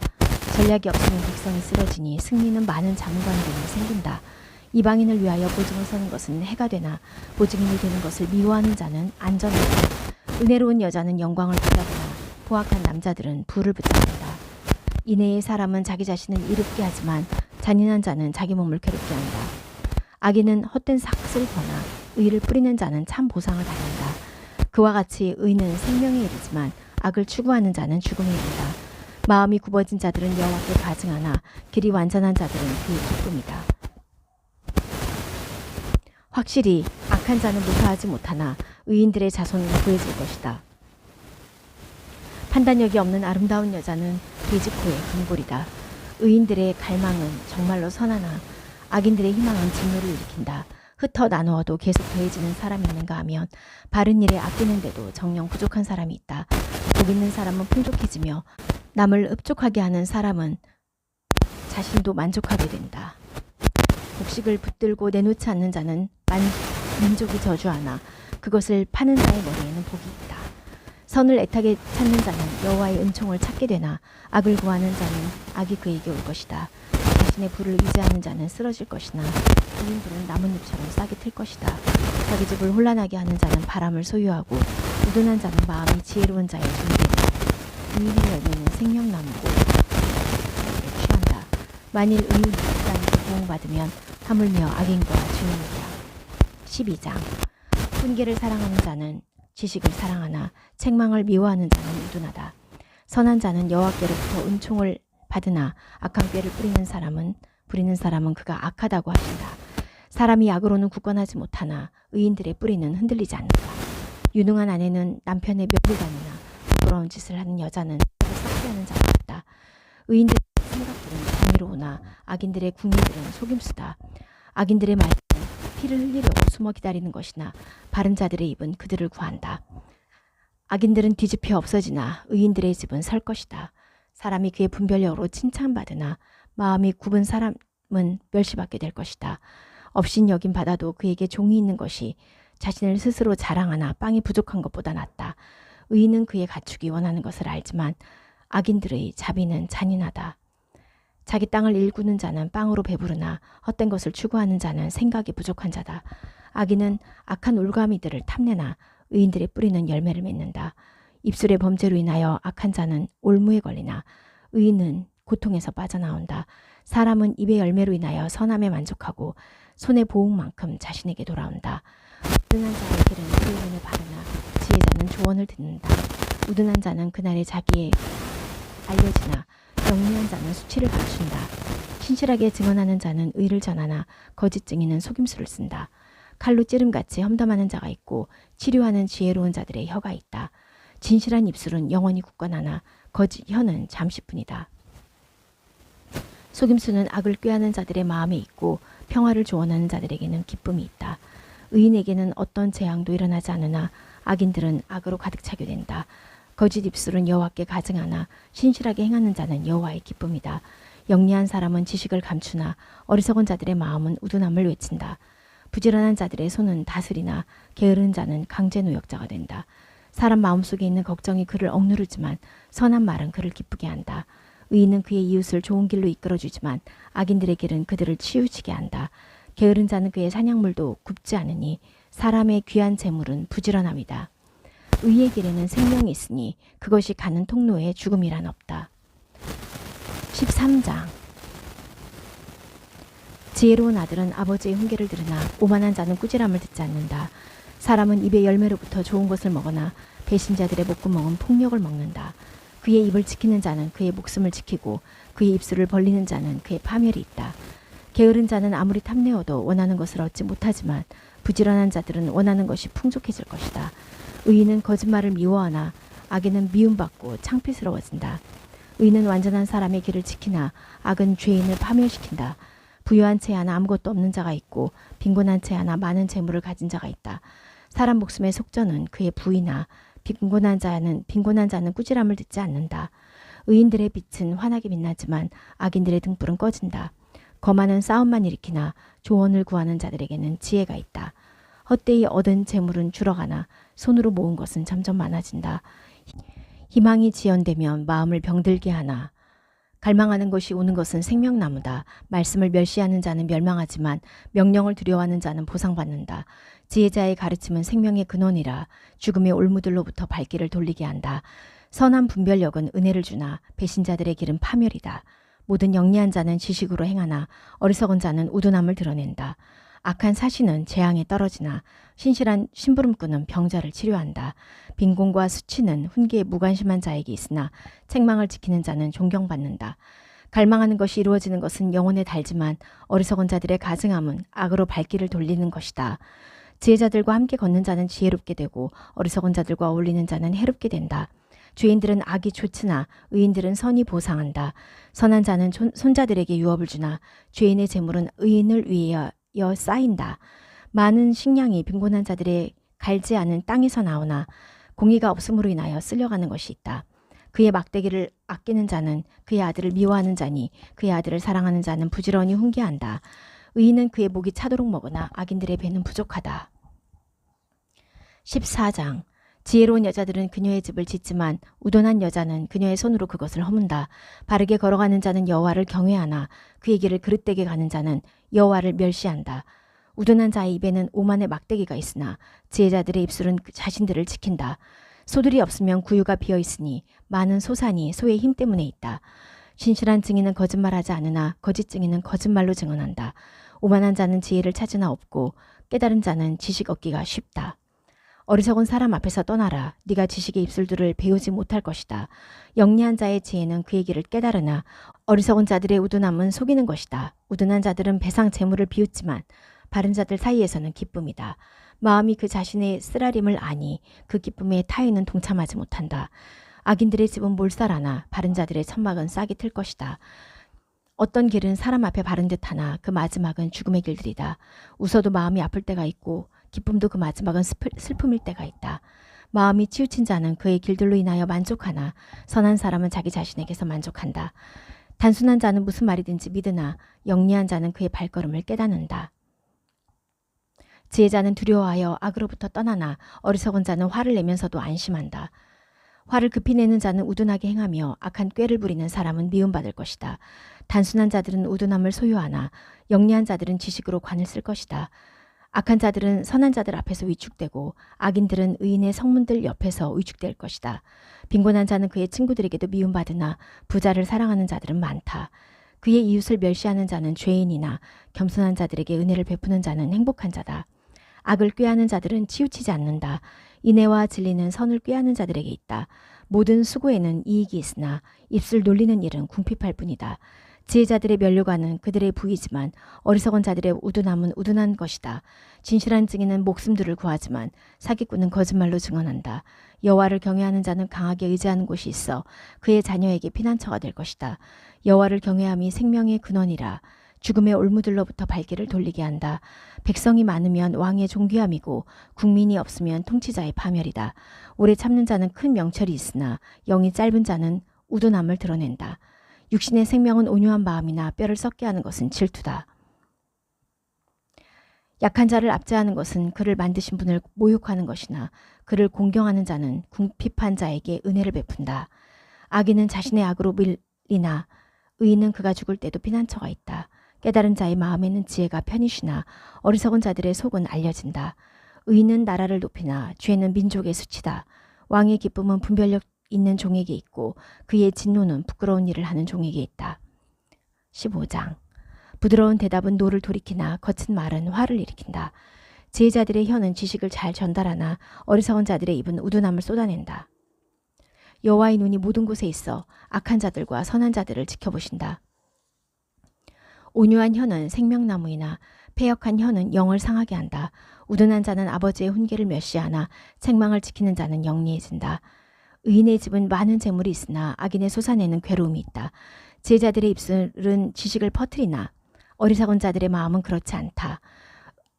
전략이 없으면 백성이 쓰러지니 승리는 많은 자문관들이 생긴다. 이방인을 위하여 보증을 서는 것은 해가 되나 보증인이 되는 것을 미워하는 자는 안전하다. 은혜로운 여자는 영광을 받아보나 보악한 남자들은 부를 붙잡는다. 인애의 사람은 자기 자신을 이롭게 하지만 잔인한 자는 자기 몸을 괴롭게 한다. 악인은 헛된 삭슬 버나 의를 뿌리는 자는 참 보상을 받는다. 그와 같이 의는 생명에 이르지만 악을 추구하는 자는 죽음에 이른다. 마음이 굽어진 자들은 여호와께 가증하나 길이 완전한 자들은 그의 기쁨이다. 확실히 악한 자는 무사하지 못하나 의인들의 자손은 구해질 것이다. 판단력이 없는 아름다운 여자는 돼지코의 금골이다. 의인들의 갈망은 정말로 선하나 악인들의 희망은 진노를 일으킨다. 흩어 나누어도 계속 더해지는 사람이 있는가 하면 바른 일에 아끼는데도 정녕 부족한 사람이 있다. 복 있는 사람은 풍족해지며 남을 흡족하게 하는 사람은 자신도 만족하게 된다. 곡식을 붙들고 내놓지 않는 자는 민족이 저주하나 그것을 파는 자의 머리에는 복이 있다. 선을 애타게 찾는 자는 여호와의 은총을 찾게 되나 악을 구하는 자는 악이 그에게 올 것이다. 자신의 부를 의지하는 자는 쓰러질 것이나 의인들은 나뭇잎처럼 싹이 틀 것이다. 자기 집을 혼란하게 하는 자는 바람을 소유하고 우둔한 자는 마음이 지혜로운 자의 존재이다. 의인의 열매는 생명나무고 취한다. 만일 의인이 인간에게 보응받으면 하물며 악인과 죄인이다. 12장. 훈계를 사랑하는 자는 지식을 사랑하나 책망을 미워하는 자는 우둔하다. 선한 자는 여호와께로부터 은총을 받으나 악한 꾀를 부리는 사람은 그가 악하다고 하신다. 사람이 악으로는 굳건하지 못하나 의인들의 뿌리는 흔들리지 않는다. 유능한 아내는 남편의 멱을 다니나 부끄러운 짓을 하는 여자는 삭제하는 자가 같다. 의인들의 생각들은 정의로우나 악인들의 궁리들은 속임수다. 악인들의 말은 피를 흘리려고 숨어 기다리는 것이나 바른 자들의 입은 그들을 구한다. 악인들은 뒤집혀 없어지나 의인들의 집은 설 것이다. 사람이 그의 분별력으로 칭찬받으나 마음이 굽은 사람은 멸시받게 될 것이다. 업신 여김 받아도 그에게 종이 있는 것이 자신을 스스로 자랑하나 빵이 부족한 것보다 낫다. 의인은 그의 가축이 원하는 것을 알지만 악인들의 자비는 잔인하다. 자기 땅을 일구는 자는 빵으로 배부르나 헛된 것을 추구하는 자는 생각이 부족한 자다. 악인은 악한 올가미들을 탐내나 의인들의 뿌리는 열매를 맺는다. 입술의 범죄로 인하여 악한 자는 올무에 걸리나 의인은 고통에서 빠져나온다. 사람은 입의 열매로 인하여 선함에 만족하고 손의 보응만큼 자신에게 돌아온다. 우둔한 자의 길은 그의 눈에 바르나 지혜자는 조언을 듣는다. 우둔한 자는 그날에 자기의 알려지나 영리한 자는 수치를 감춘다. 신실하게 증언하는 자는 의를 전하나 거짓 증인은 속임수를 쓴다. 칼로 찌름같이 험담하는 자가 있고 치료하는 지혜로운 자들의 혀가 있다. 진실한 입술은 영원히 굳건하나 거짓 혀는 잠시뿐이다. 속임수는 악을 꾀하는 자들의 마음에 있고 평화를 조언하는 자들에게는 기쁨이 있다. 의인에게는 어떤 재앙도 일어나지 않으나 악인들은 악으로 가득 차게 된다. 거짓 입술은 여호와께 가증하나 신실하게 행하는 자는 여호와의 기쁨이다. 영리한 사람은 지식을 감추나 어리석은 자들의 마음은 우둔함을 외친다. 부지런한 자들의 손은 다스리나 게으른 자는 강제 노역자가 된다. 사람 마음속에 있는 걱정이 그를 억누르지만 선한 말은 그를 기쁘게 한다. 의인은 그의 이웃을 좋은 길로 이끌어주지만 악인들의 길은 그들을 치우치게 한다. 게으른 자는 그의 사냥물도 굽지 않으니 사람의 귀한 재물은 부지런함이다. 의의 길에는 생명이 있으니 그것이 가는 통로에 죽음이란 없다. 13장 지혜로운 아들은 아버지의 훈계를 들으나 오만한 자는 꾸지람을 듣지 않는다. 사람은 입의 열매로부터 좋은 것을 먹으나 배신자들의 목구멍은 폭력을 먹는다. 그의 입을 지키는 자는 그의 목숨을 지키고 그의 입술을 벌리는 자는 그의 파멸이 있다. 게으른 자는 아무리 탐내어도 원하는 것을 얻지 못하지만 부지런한 자들은 원하는 것이 풍족해질 것이다. 의인은 거짓말을 미워하나 악인은 미움받고 창피스러워진다. 의인은 완전한 사람의 길을 지키나 악은 죄인을 파멸시킨다. 부유한 채 하나 아무것도 없는 자가 있고 빈곤한 채 하나 많은 재물을 가진 자가 있다. 사람 목숨의 속전은 그의 부이나 빈곤한 자는 꾸지람을 듣지 않는다. 의인들의 빛은 환하게 빛나지만 악인들의 등불은 꺼진다. 거만은 싸움만 일으키나 조언을 구하는 자들에게는 지혜가 있다. 헛되이 얻은 재물은 줄어가나 손으로 모은 것은 점점 많아진다. 희망이 지연되면 마음을 병들게 하나 갈망하는 것이 오는 것은 생명나무다. 말씀을 멸시하는 자는 멸망하지만 명령을 두려워하는 자는 보상받는다. 지혜자의 가르침은 생명의 근원이라 죽음의 올무들로부터 발길을 돌리게 한다. 선한 분별력은 은혜를 주나 배신자들의 길은 파멸이다. 모든 영리한 자는 지식으로 행하나 어리석은 자는 우둔함을 드러낸다. 악한 사신은 재앙에 떨어지나 신실한 심부름꾼은 병자를 치료한다. 빈곤과 수치는 훈계에 무관심한 자에게 있으나 책망을 지키는 자는 존경받는다. 갈망하는 것이 이루어지는 것은 영혼에 달지만 어리석은 자들의 가증함은 악으로 발길을 돌리는 것이다. 지혜자들과 함께 걷는 자는 지혜롭게 되고 어리석은 자들과 어울리는 자는 해롭게 된다. 죄인들은 악이 좋으나 의인들은 선이 보상한다. 선한 자는 손자들에게 유업을 주나 죄인의 재물은 의인을 위하여 쌓인다. 많은 식량이 빈곤한 자들의 갈지 않은 땅에서 나오나 공의가 없음으로 인하여 쓸려가는 것이 있다. 그의 막대기를 아끼는 자는 그의 아들을 미워하는 자니 그의 아들을 사랑하는 자는 부지런히 훈계한다. 의인은 그의 목이 차도록 먹으나 악인들의 배는 부족하다. 14장 지혜로운 여자들은 그녀의 집을 짓지만 우둔한 여자는 그녀의 손으로 그것을 허문다. 바르게 걸어가는 자는 여호와를 경외하나 그의 길을 그릇되게 가는 자는 여호와를 멸시한다. 우둔한 자의 입에는 오만의 막대기가 있으나 지혜자들의 입술은 자신들을 지킨다. 소들이 없으면 구유가 비어있으니 많은 소산이 소의 힘 때문에 있다. 신실한 증인은 거짓말하지 않으나 거짓 증인은 거짓말로 증언한다. 오만한 자는 지혜를 찾으나 없고 깨달은 자는 지식 얻기가 쉽다. 어리석은 사람 앞에서 떠나라. 네가 지식의 입술들을 배우지 못할 것이다. 영리한 자의 지혜는 그의 길을 깨달으나 어리석은 자들의 우둔함은 속이는 것이다. 우둔한 자들은 배상 재물을 비웃지만 바른 자들 사이에서는 기쁨이다. 마음이 그 자신의 쓰라림을 아니 그 기쁨에 타인은 동참하지 못한다. 악인들의 집은 몰살하나 바른 자들의 천막은 싹이 틀 것이다. 어떤 길은 사람 앞에 바른 듯하나 그 마지막은 죽음의 길들이다. 웃어도 마음이 아플 때가 있고 기쁨도 그 마지막은 슬픔일 때가 있다. 마음이 치우친 자는 그의 길들로 인하여 만족하나 선한 사람은 자기 자신에게서 만족한다. 단순한 자는 무슨 말이든지 믿으나 영리한 자는 그의 발걸음을 깨닫는다. 지혜자는 두려워하여 악으로부터 떠나나 어리석은 자는 화를 내면서도 안심한다. 화를 급히 내는 자는 우둔하게 행하며 악한 꾀를 부리는 사람은 미움받을 것이다. 단순한 자들은 우둔함을 소유하나 영리한 자들은 지식으로 관을 쓸 것이다. 악한 자들은 선한 자들 앞에서 위축되고 악인들은 의인의 성문들 옆에서 위축될 것이다. 빈곤한 자는 그의 친구들에게도 미움받으나 부자를 사랑하는 자들은 많다. 그의 이웃을 멸시하는 자는 죄인이나 겸손한 자들에게 은혜를 베푸는 자는 행복한 자다. 악을 꾀하는 자들은 치우치지 않는다. 인애와 진리는 선을 꾀하는 자들에게 있다. 모든 수고에는 이익이 있으나 입술 놀리는 일은 궁핍할 뿐이다. 지혜자들의 면류관은 그들의 부이지만 어리석은 자들의 우둔함은 우둔한 것이다. 진실한 증인은 목숨들을 구하지만 사기꾼은 거짓말로 증언한다. 여호와를 경외하는 자는 강하게 의지하는 곳이 있어 그의 자녀에게 피난처가 될 것이다. 여호와를 경외함이 생명의 근원이라. 죽음의 올무들로부터 발길을 돌리게 한다. 백성이 많으면 왕의 존귀함이고 국민이 없으면 통치자의 파멸이다. 오래 참는 자는 큰 명철이 있으나 영이 짧은 자는 우둔함을 드러낸다. 육신의 생명은 온유한 마음이나 뼈를 썩게 하는 것은 질투다. 약한 자를 압제하는 것은 그를 만드신 분을 모욕하는 것이나 그를 공경하는 자는 궁핍한 자에게 은혜를 베푼다. 악인은 자신의 악으로 밀리나 의인은 그가 죽을 때도 피난처가 있다. 깨달은 자의 마음에는 지혜가 편히 쉬나 어리석은 자들의 속은 알려진다. 의인은 나라를 높이나 죄는 민족의 수치다. 왕의 기쁨은 분별력 있는 종에게 있고 그의 진노는 부끄러운 일을 하는 종에게 있다. 15장. 부드러운 대답은 노를 돌이키나 거친 말은 화를 일으킨다. 지혜자들의 혀는 지식을 잘 전달하나 어리석은 자들의 입은 우둔함을 쏟아낸다. 여호와의 눈이 모든 곳에 있어 악한 자들과 선한 자들을 지켜보신다. 온유한 혀는 생명나무이나 패역한 혀는 영을 상하게 한다. 우둔한 자는 아버지의 훈계를 멸시하나 책망을 지키는 자는 영리해진다. 의인의 집은 많은 재물이 있으나 악인의 솟아내는 괴로움이 있다. 지혜자들의 입술은 지식을 퍼뜨리나 어리석은 자들의 마음은 그렇지 않다.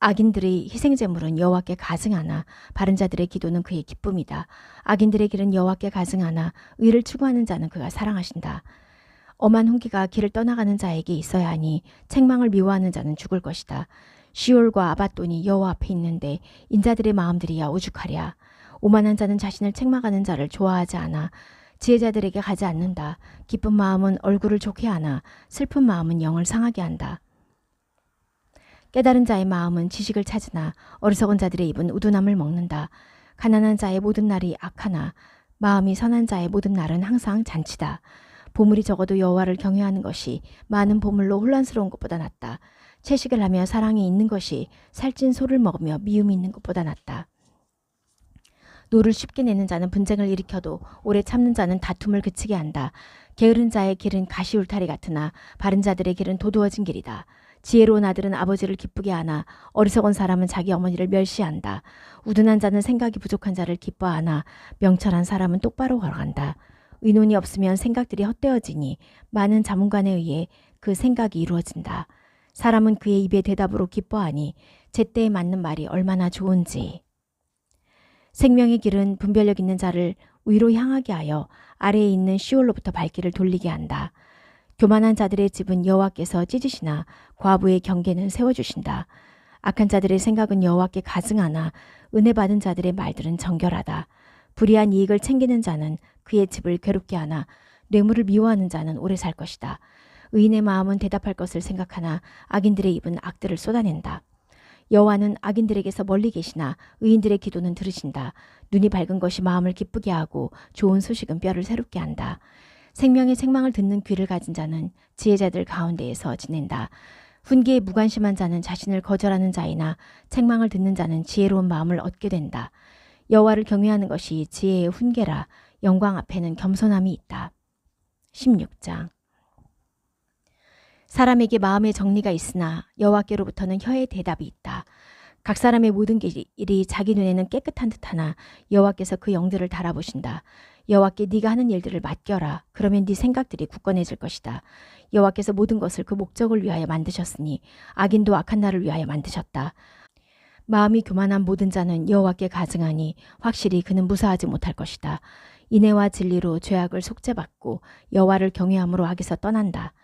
악인들의 희생제물은 여호와께 가증하나 바른 자들의 기도는 그의 기쁨이다. 악인들의 길은 여호와께 가증하나 의를 추구하는 자는 그가 사랑하신다. 엄한 훈계가 길을 떠나가는 자에게 있어야 하니 책망을 미워하는 자는 죽을 것이다. 시올과 아밧돈이 여호와 앞에 있는데 인자들의 마음들이야 오죽하랴. 오만한 자는 자신을 책망하는 자를 좋아하지 않아 지혜자들에게 가지 않는다. 기쁜 마음은 얼굴을 좋게 하나 슬픈 마음은 영을 상하게 한다. 깨달은 자의 마음은 지식을 찾으나 어리석은 자들의 입은 우둔함을 먹는다. 가난한 자의 모든 날이 악하나 마음이 선한 자의 모든 날은 항상 잔치다. 보물이 적어도 여호와를 경외하는 것이 많은 보물로 혼란스러운 것보다 낫다. 채식을 하며 사랑이 있는 것이 살찐 소를 먹으며 미움이 있는 것보다 낫다. 노를 쉽게 내는 자는 분쟁을 일으켜도 오래 참는 자는 다툼을 그치게 한다. 게으른 자의 길은 가시울타리 같으나 바른 자들의 길은 도두어진 길이다. 지혜로운 아들은 아버지를 기쁘게 하나 어리석은 사람은 자기 어머니를 멸시한다. 우둔한 자는 생각이 부족한 자를 기뻐하나 명철한 사람은 똑바로 걸어간다. 의논이 없으면 생각들이 헛되어지니 많은 자문관에 의해 그 생각이 이루어진다. 사람은 그의 입의 대답으로 기뻐하니 제때에 맞는 말이 얼마나 좋은지. 생명의 길은 분별력 있는 자를 위로 향하게 하여 아래에 있는 시올로부터 발길을 돌리게 한다. 교만한 자들의 집은 여호와께서 찢으시나 과부의 경계는 세워주신다. 악한 자들의 생각은 여호와께 가증하나 은혜 받은 자들의 말들은 정결하다. 불의한 이익을 챙기는 자는 그의 집을 괴롭게 하나 뇌물을 미워하는 자는 오래 살 것이다. 의인의 마음은 대답할 것을 생각하나 악인들의 입은 악들을 쏟아낸다. 여호와는 악인들에게서 멀리 계시나 의인들의 기도는 들으신다. 눈이 밝은 것이 마음을 기쁘게 하고 좋은 소식은 뼈를 새롭게 한다. 생명의 책망을 듣는 귀를 가진 자는 지혜자들 가운데에서 지낸다. 훈계에 무관심한 자는 자신을 거절하는 자이나 책망을 듣는 자는 지혜로운 마음을 얻게 된다. 여호와를 경외하는 것이 지혜의 훈계라. 영광 앞에는 겸손함이 있다. 16장. 사람에게 마음의 정리가 있으나 여호와께로부터는 혀의 대답이 있다. 각 사람의 모든 길이 자기 눈에는 깨끗한 듯하나 여호와께서 그 영들을 달아보신다. 여호와께 네가 하는 일들을 맡겨라. 그러면 네 생각들이 굳건해질 것이다. 여호와께서 모든 것을 그 목적을 위하여 만드셨으니 악인도 악한 날을 위하여 만드셨다. 마음이 교만한 모든 자는 여호와께 가증하니 확실히 그는 무사하지 못할 것이다. 인애와 진리로 죄악을 속죄받고 여호와를 경외함으로 악에서 떠난다.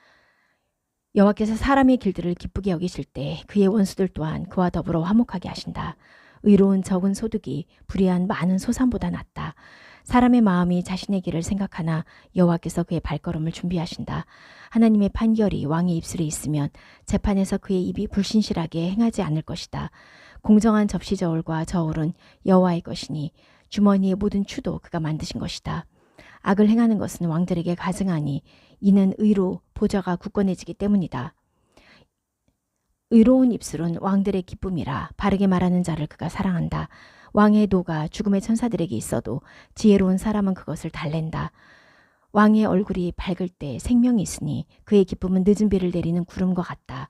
여호와께서 사람의 길들을 기쁘게 여기실 때 그의 원수들 또한 그와 더불어 화목하게 하신다. 의로운 적은 소득이 불의한 많은 소산보다 낫다. 사람의 마음이 자신의 길을 생각하나 여호와께서 그의 발걸음을 준비하신다. 하나님의 판결이 왕의 입술에 있으면 재판에서 그의 입이 불신실하게 행하지 않을 것이다. 공정한 접시 저울과 저울은 여호와의 것이니 주머니의 모든 추도 그가 만드신 것이다. 악을 행하는 것은 왕들에게 가증하니 이는 의로 보좌가 굳건해지기 때문이다. 의로운 입술은 왕들의 기쁨이라 바르게 말하는 자를 그가 사랑한다. 왕의 도가 죽음의 천사들에게 있어도 지혜로운 사람은 그것을 달랜다. 왕의 얼굴이 밝을 때 생명이 있으니 그의 기쁨은 늦은 비를 내리는 구름과 같다.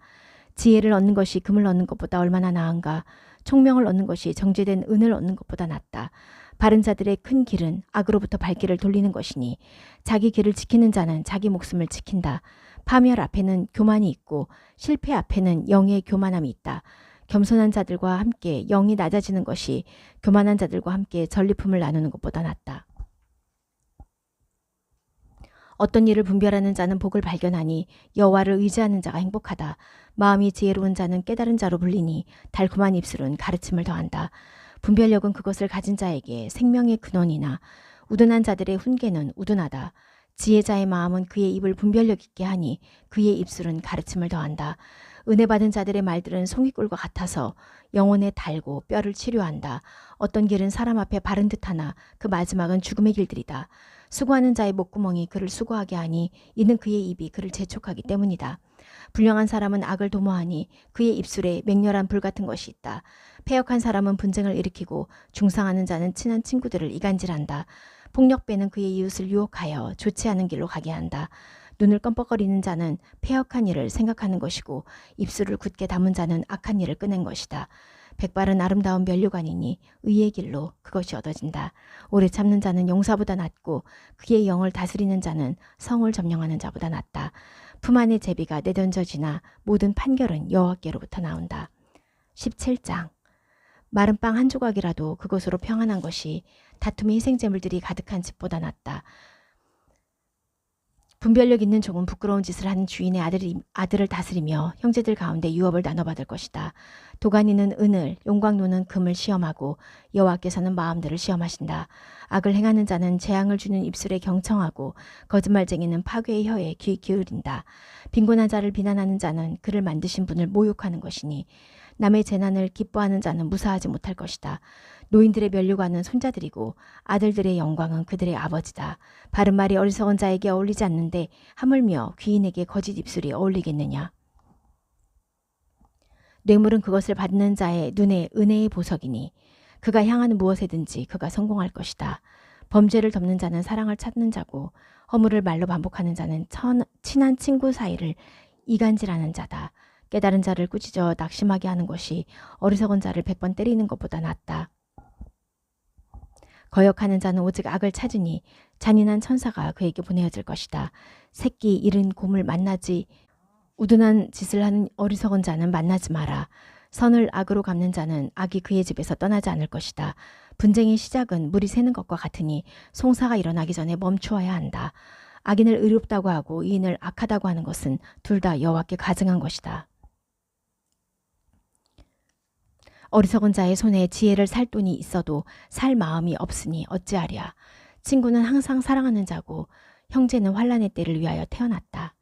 지혜를 얻는 것이 금을 얻는 것보다 얼마나 나은가. 총명을 얻는 것이 정제된 은을 얻는 것보다 낫다. 바른 자들의 큰 길은 악으로부터 발길을 돌리는 것이니 자기 길을 지키는 자는 자기 목숨을 지킨다. 파멸 앞에는 교만이 있고 실패 앞에는 영의 교만함이 있다. 겸손한 자들과 함께 영이 낮아지는 것이 교만한 자들과 함께 전리품을 나누는 것보다 낫다. 어떤 일을 분별하는 자는 복을 발견하니 여호와를 의지하는 자가 행복하다. 마음이 지혜로운 자는 깨달은 자로 불리니 달콤한 입술은 가르침을 더한다. 분별력은 그것을 가진 자에게 생명의 근원이나 우둔한 자들의 훈계는 우둔하다. 지혜자의 마음은 그의 입을 분별력 있게 하니 그의 입술은 가르침을 더한다. 은혜 받은 자들의 말들은 송이꿀과 같아서 영혼에 달고 뼈를 치료한다. 어떤 길은 사람 앞에 바른 듯하나 그 마지막은 죽음의 길들이다. 수고하는 자의 목구멍이 그를 수고하게 하니 이는 그의 입이 그를 재촉하기 때문이다. 불량한 사람은 악을 도모하니 그의 입술에 맹렬한 불 같은 것이 있다. 패역한 사람은 분쟁을 일으키고 중상하는 자는 친한 친구들을 이간질한다. 폭력배는 그의 이웃을 유혹하여 좋지 않은 길로 가게 한다. 눈을 껌뻑거리는 자는 패역한 일을 생각하는 것이고 입술을 굳게 담은 자는 악한 일을 꺼낸 것이다. 백발은 아름다운 면류관이니 의의 길로 그것이 얻어진다. 오래 참는 자는 용사보다 낫고 그의 영을 다스리는 자는 성을 점령하는 자보다 낫다. 품 안의 제비가 내던져지나 모든 판결은 여호와께로부터 나온다. 17장. 마른 빵 한 조각이라도 그것으로 평안한 것이 다툼의 희생제물들이 가득한 집보다 낫다. 분별력 있는 종은 부끄러운 짓을 하는 주인의 아들을 다스리며 형제들 가운데 유업을 나눠받을 것이다. 도가니는 은을, 용광로는 금을 시험하고 여호와께서는 마음들을 시험하신다. 악을 행하는 자는 재앙을 주는 입술에 경청하고 거짓말쟁이는 파괴의 혀에 귀 기울인다. 빈곤한 자를 비난하는 자는 그를 만드신 분을 모욕하는 것이니 남의 재난을 기뻐하는 자는 무사하지 못할 것이다. 노인들의 면류관은 손자들이고 아들들의 영광은 그들의 아버지다. 바른 말이 어리석은 자에게 어울리지 않는데 하물며 귀인에게 거짓 입술이 어울리겠느냐. 뇌물은 그것을 받는 자의 눈에 은혜의 보석이니 그가 향하는 무엇에든지 그가 성공할 것이다. 범죄를 덮는 자는 사랑을 찾는 자고 허물을 말로 반복하는 자는 친한 친구 사이를 이간질하는 자다. 깨달은 자를 꾸짖어 낙심하게 하는 것이 어리석은 자를 100번 때리는 것보다 낫다. 거역하는 자는 오직 악을 찾으니 잔인한 천사가 그에게 보내어질 것이다. 새끼 잃은 곰을 만나지 우둔한 짓을 하는 어리석은 자는 만나지 마라. 선을 악으로 갚는 자는 악이 그의 집에서 떠나지 않을 것이다. 분쟁의 시작은 물이 새는 것과 같으니 송사가 일어나기 전에 멈추어야 한다. 악인을 의롭다고 하고 이인을 악하다고 하는 것은 둘 다 여호와께 가증한 것이다. 어리석은 자의 손에 지혜를 살 돈이 있어도 살 마음이 없으니 어찌하랴. 친구는 항상 사랑하는 자고 형제는 환난의 때를 위하여 태어났다.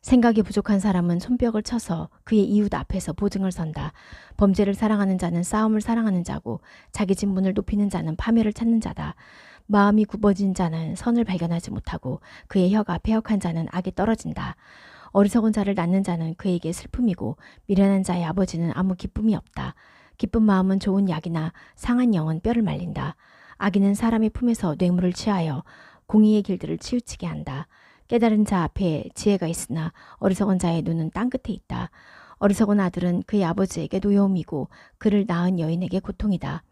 생각이 부족한 사람은 손뼉을 쳐서 그의 이웃 앞에서 보증을 선다. 범죄를 사랑하는 자는 싸움을 사랑하는 자고 자기 진문을 높이는 자는 파멸을 찾는 자다. 마음이 굽어진 자는 선을 발견하지 못하고 그의 혀가 패역한 자는 악에 떨어진다. 어리석은 자를 낳는 자는 그에게 슬픔이고 미련한 자의 아버지는 아무 기쁨이 없다. 기쁜 마음은 좋은 약이나 상한 영은 뼈를 말린다. 악인은 사람의 품에서 뇌물을 취하여 공의의 길들을 치우치게 한다. 깨달은 자 앞에 지혜가 있으나 어리석은 자의 눈은 땅끝에 있다. 어리석은 아들은 그의 아버지에게 노여움이고 그를 낳은 여인에게 고통이다.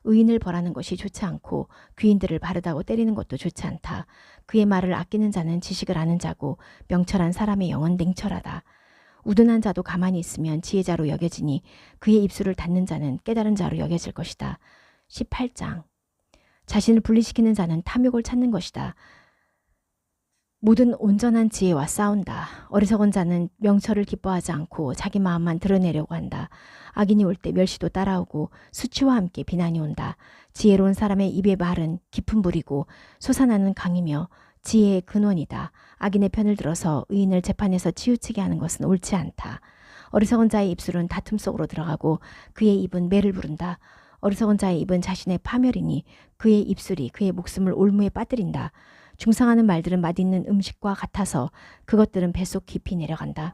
의인을 벌하는 것이 좋지 않고 귀인들을 바르다고 때리는 것도 좋지 않다. 그의 말을 아끼는 자는 지식을 아는 자고 명철한 사람의 영은 냉철하다. 우둔한 자도 가만히 있으면 지혜자로 여겨지니 그의 입술을 닫는 자는 깨달은 자로 여겨질 것이다. 18장. 자신을 분리시키는 자는 탐욕을 찾는 것이다. 모든 온전한 지혜와 싸운다. 어리석은 자는 명철을 기뻐하지 않고 자기 마음만 드러내려고 한다. 악인이 올 때 멸시도 따라오고 수치와 함께 비난이 온다. 지혜로운 사람의 입의 말은 깊은 물이고 솟아나는 강이며 지혜의 근원이다. 악인의 편을 들어서 의인을 재판에서 치우치게 하는 것은 옳지 않다. 어리석은 자의 입술은 다툼 속으로 들어가고 그의 입은 매를 부른다. 어리석은 자의 입은 자신의 파멸이니 그의 입술이 그의 목숨을 올무에 빠뜨린다. 중상하는 말들은 맛있는 음식과 같아서 그것들은 뱃속 깊이 내려간다.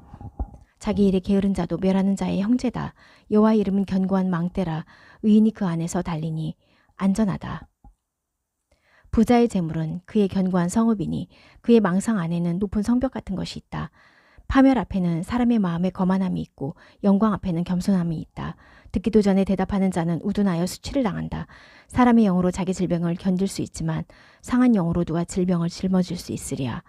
자기 일에 게으른 자도 멸하는 자의 형제다. 여호와의 이름은 견고한 망대라. 의인이 그 안에서 달리니 안전하다. 부자의 재물은 그의 견고한 성읍이니 그의 망상 안에는 높은 성벽 같은 것이 있다. 파멸 앞에는 사람의 마음에 거만함이 있고 영광 앞에는 겸손함이 있다. 듣기도 전에 대답하는 자는 우둔하여 수치를 당한다. 사람의 영으로 자기 질병을 견딜 수 있지만 상한 영으로 누가 질병을 짊어질 수 있으랴.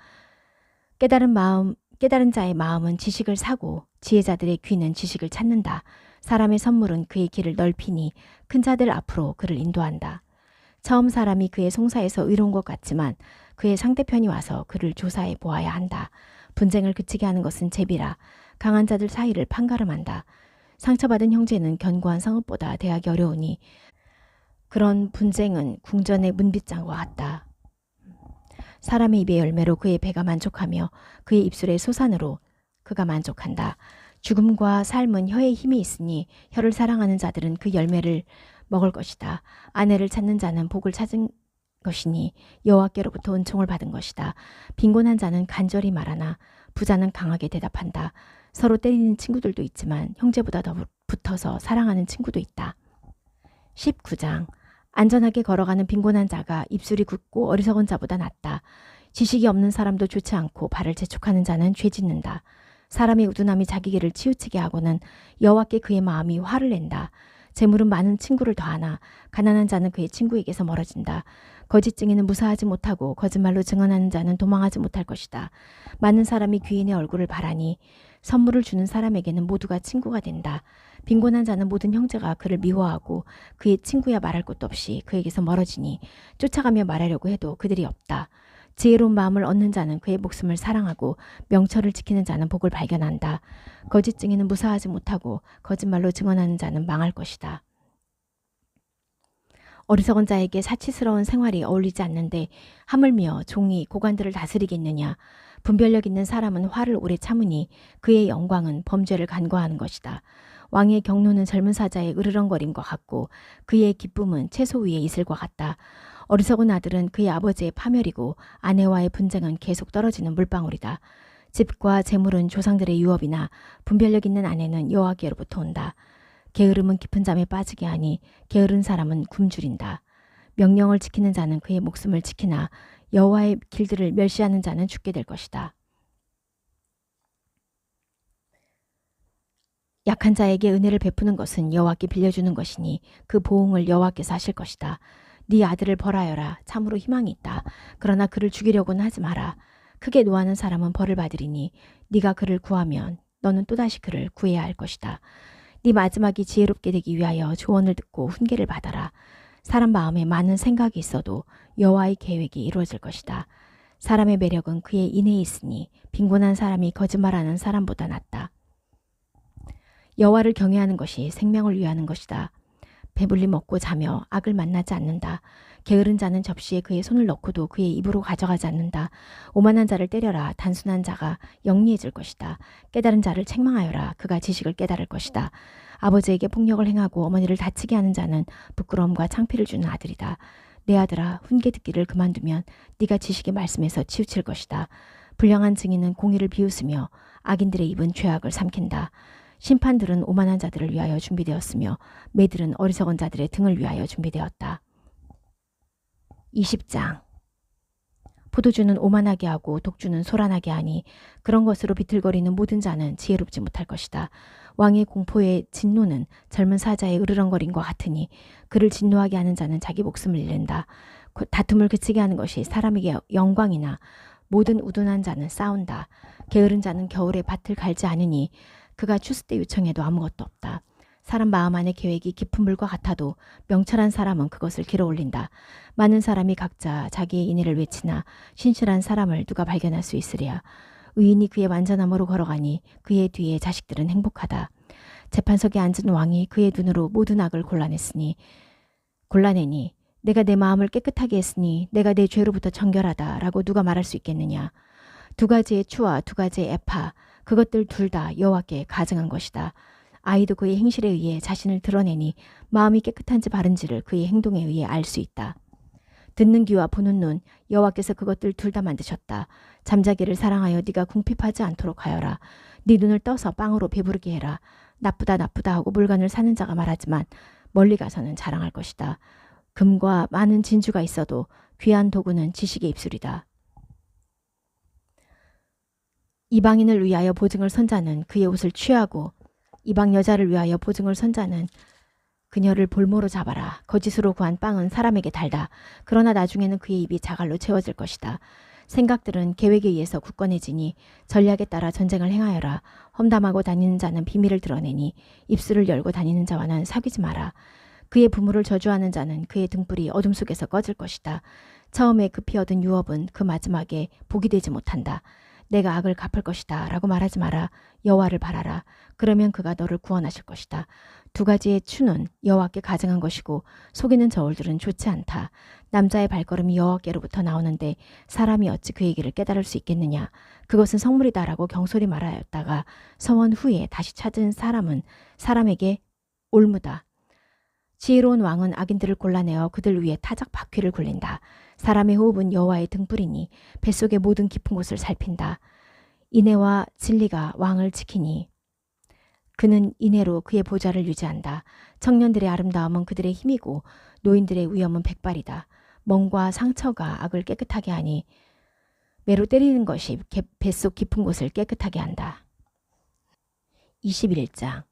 깨달은 자의 마음은 지식을 사고 지혜자들의 귀는 지식을 찾는다. 사람의 선물은 그의 길을 넓히니 큰 자들 앞으로 그를 인도한다. 처음 사람이 그의 송사에서 의로운 것 같지만 그의 상대편이 와서 그를 조사해 보아야 한다. 분쟁을 그치게 하는 것은 제비라. 강한 자들 사이를 판가름한다. 상처받은 형제는 견고한 성읍보다 대하기 어려우니 그런 분쟁은 궁전의 문빗장과 같다. 사람의 입의 열매로 그의 배가 만족하며 그의 입술의 소산으로 그가 만족한다. 죽음과 삶은 혀에 힘이 있으니 혀를 사랑하는 자들은 그 열매를 먹을 것이다. 아내를 찾는 자는 복을 찾은 것이니 여호와께로부터 은총을 받은 것이다. 빈곤한 자는 간절히 말하나 부자는 강하게 대답한다. 서로 때리는 친구들도 있지만 형제보다 더 붙어서 사랑하는 친구도 있다. 19장. 안전하게 걸어가는 빈곤한 자가 입술이 굳고 어리석은 자보다 낫다. 지식이 없는 사람도 좋지 않고 발을 재촉하는 자는 죄 짓는다. 사람의 우둔함이 자기 길을 치우치게 하고는 여호와께 그의 마음이 화를 낸다. 재물은 많은 친구를 더하나 가난한 자는 그의 친구에게서 멀어진다. 거짓 증인은 무사하지 못하고 거짓말로 증언하는 자는 도망하지 못할 것이다. 많은 사람이 귀인의 얼굴을 바라니 선물을 주는 사람에게는 모두가 친구가 된다. 빈곤한 자는 모든 형제가 그를 미워하고 그의 친구야 말할 것도 없이 그에게서 멀어지니 쫓아가며 말하려고 해도 그들이 없다. 지혜로운 마음을 얻는 자는 그의 목숨을 사랑하고 명철을 지키는 자는 복을 발견한다. 거짓 증인은 무사하지 못하고 거짓말로 증언하는 자는 망할 것이다. 어리석은 자에게 사치스러운 생활이 어울리지 않는데 하물며 종이 고관들을 다스리겠느냐. 분별력 있는 사람은 화를 오래 참으니 그의 영광은 범죄를 간과하는 것이다. 왕의 경로는 젊은 사자의 으르렁거림과 같고 그의 기쁨은 채소 위에 이슬과 같다. 어리석은 아들은 그의 아버지의 파멸이고 아내와의 분쟁은 계속 떨어지는 물방울이다. 집과 재물은 조상들의 유업이나 분별력 있는 아내는 여호와께로부터 온다. 게으름은 깊은 잠에 빠지게 하니 게으른 사람은 굶주린다. 명령을 지키는 자는 그의 목숨을 지키나 여호와의 길들을 멸시하는 자는 죽게 될 것이다. 약한 자에게 은혜를 베푸는 것은 여호와께 빌려주는 것이니 그 보응을 여호와께서 하실 것이다. 네 아들을 벌하여라. 참으로 희망이 있다. 그러나 그를 죽이려고는 하지 마라. 크게 노하는 사람은 벌을 받으리니 네가 그를 구하면 너는 또다시 그를 구해야 할 것이다. 네 마지막이 지혜롭게 되기 위하여 조언을 듣고 훈계를 받아라. 사람 마음에 많은 생각이 있어도 여호와의 계획이 이루어질 것이다. 사람의 매력은 그의 인내에 있으니 빈곤한 사람이 거짓말하는 사람보다 낫다. 여호와를 경외하는 것이 생명을 위하는 것이다. 배불리 먹고 자며 악을 만나지 않는다. 게으른 자는 접시에 그의 손을 넣고도 그의 입으로 가져가지 않는다. 오만한 자를 때려라. 단순한 자가 영리해질 것이다. 깨달은 자를 책망하여라. 그가 지식을 깨달을 것이다. 아버지에게 폭력을 행하고 어머니를 다치게 하는 자는 부끄러움과 창피를 주는 아들이다. 내 아들아, 훈계 듣기를 그만두면 네가 지식의 말씀에서 치우칠 것이다. 불량한 증인은 공의를 비웃으며 악인들의 입은 죄악을 삼킨다. 심판들은 오만한 자들을 위하여 준비되었으며 매들은 어리석은 자들의 등을 위하여 준비되었다. 20장. 포도주는 오만하게 하고 독주는 소란하게 하니 그런 것으로 비틀거리는 모든 자는 지혜롭지 못할 것이다. 왕의 공포의 진노는 젊은 사자의 으르렁거림과 같으니 그를 진노하게 하는 자는 자기 목숨을 잃는다. 다툼을 그치게 하는 것이 사람에게 영광이나 모든 우둔한 자는 싸운다. 게으른 자는 겨울에 밭을 갈지 않으니 그가 추수 때 요청해도 아무것도 없다. 사람 마음 안의 계획이 깊은 물과 같아도 명철한 사람은 그것을 길어올린다. 많은 사람이 각자 자기의 인애를 외치나 신실한 사람을 누가 발견할 수 있으랴. 의인이 그의 완전함으로 걸어가니 그의 뒤에 자식들은 행복하다. 재판석에 앉은 왕이 그의 눈으로 모든 악을 골라내니 내가 내 마음을 깨끗하게 했으니 내가 내 죄로부터 정결하다 라고 누가 말할 수 있겠느냐. 두 가지의 추와 두 가지의 에파, 그것들 둘 다 여호와께 가증한 것이다. 아이도 그의 행실에 의해 자신을 드러내니 마음이 깨끗한지 바른지를 그의 행동에 의해 알 수 있다. 듣는 귀와 보는 눈, 여호와께서 그것들 둘 다 만드셨다. 잠자기를 사랑하여 네가 궁핍하지 않도록 하여라. 네 눈을 떠서 빵으로 배부르게 해라. 나쁘다 나쁘다 하고 물건을 사는 자가 말하지만 멀리 가서는 자랑할 것이다. 금과 많은 진주가 있어도 귀한 도구는 지식의 입술이다. 이방인을 위하여 보증을 선 자는 그의 옷을 취하고 이방 여자를 위하여 보증을 선 자는 그녀를 볼모로 잡아라. 거짓으로 구한 빵은 사람에게 달다. 그러나 나중에는 그의 입이 자갈로 채워질 것이다. 생각들은 계획에 의해서 굳건해지니 전략에 따라 전쟁을 행하여라. 험담하고 다니는 자는 비밀을 드러내니 입술을 열고 다니는 자와는 사귀지 마라. 그의 부모를 저주하는 자는 그의 등불이 어둠 속에서 꺼질 것이다. 처음에 급히 얻은 유업은 그 마지막에 복이 되지 못한다. 내가 악을 갚을 것이다 라고 말하지 마라. 여호와를 바라라. 그러면 그가 너를 구원하실 것이다. 두 가지의 추는 여호와께 가증한 것이고 속이는 저울들은 좋지 않다. 남자의 발걸음이 여호와께로부터 나오는데 사람이 어찌 그의 길을 깨달을 수 있겠느냐. 그것은 성물이다라고 경솔히 말하였다가 성원 후에 다시 찾은 사람은 사람에게 올무다. 지혜로운 왕은 악인들을 골라내어 그들 위에 타작 바퀴를 굴린다. 사람의 호흡은 여호와의 등불이니 뱃속의 모든 깊은 곳을 살핀다. 인애와 진리가 왕을 지키니 그는 인애로 그의 보좌를 유지한다. 청년들의 아름다움은 그들의 힘이고 노인들의 위엄은 백발이다. 멍과 상처가 악을 깨끗하게 하니 매로 때리는 것이 뱃속 깊은 곳을 깨끗하게 한다. 21장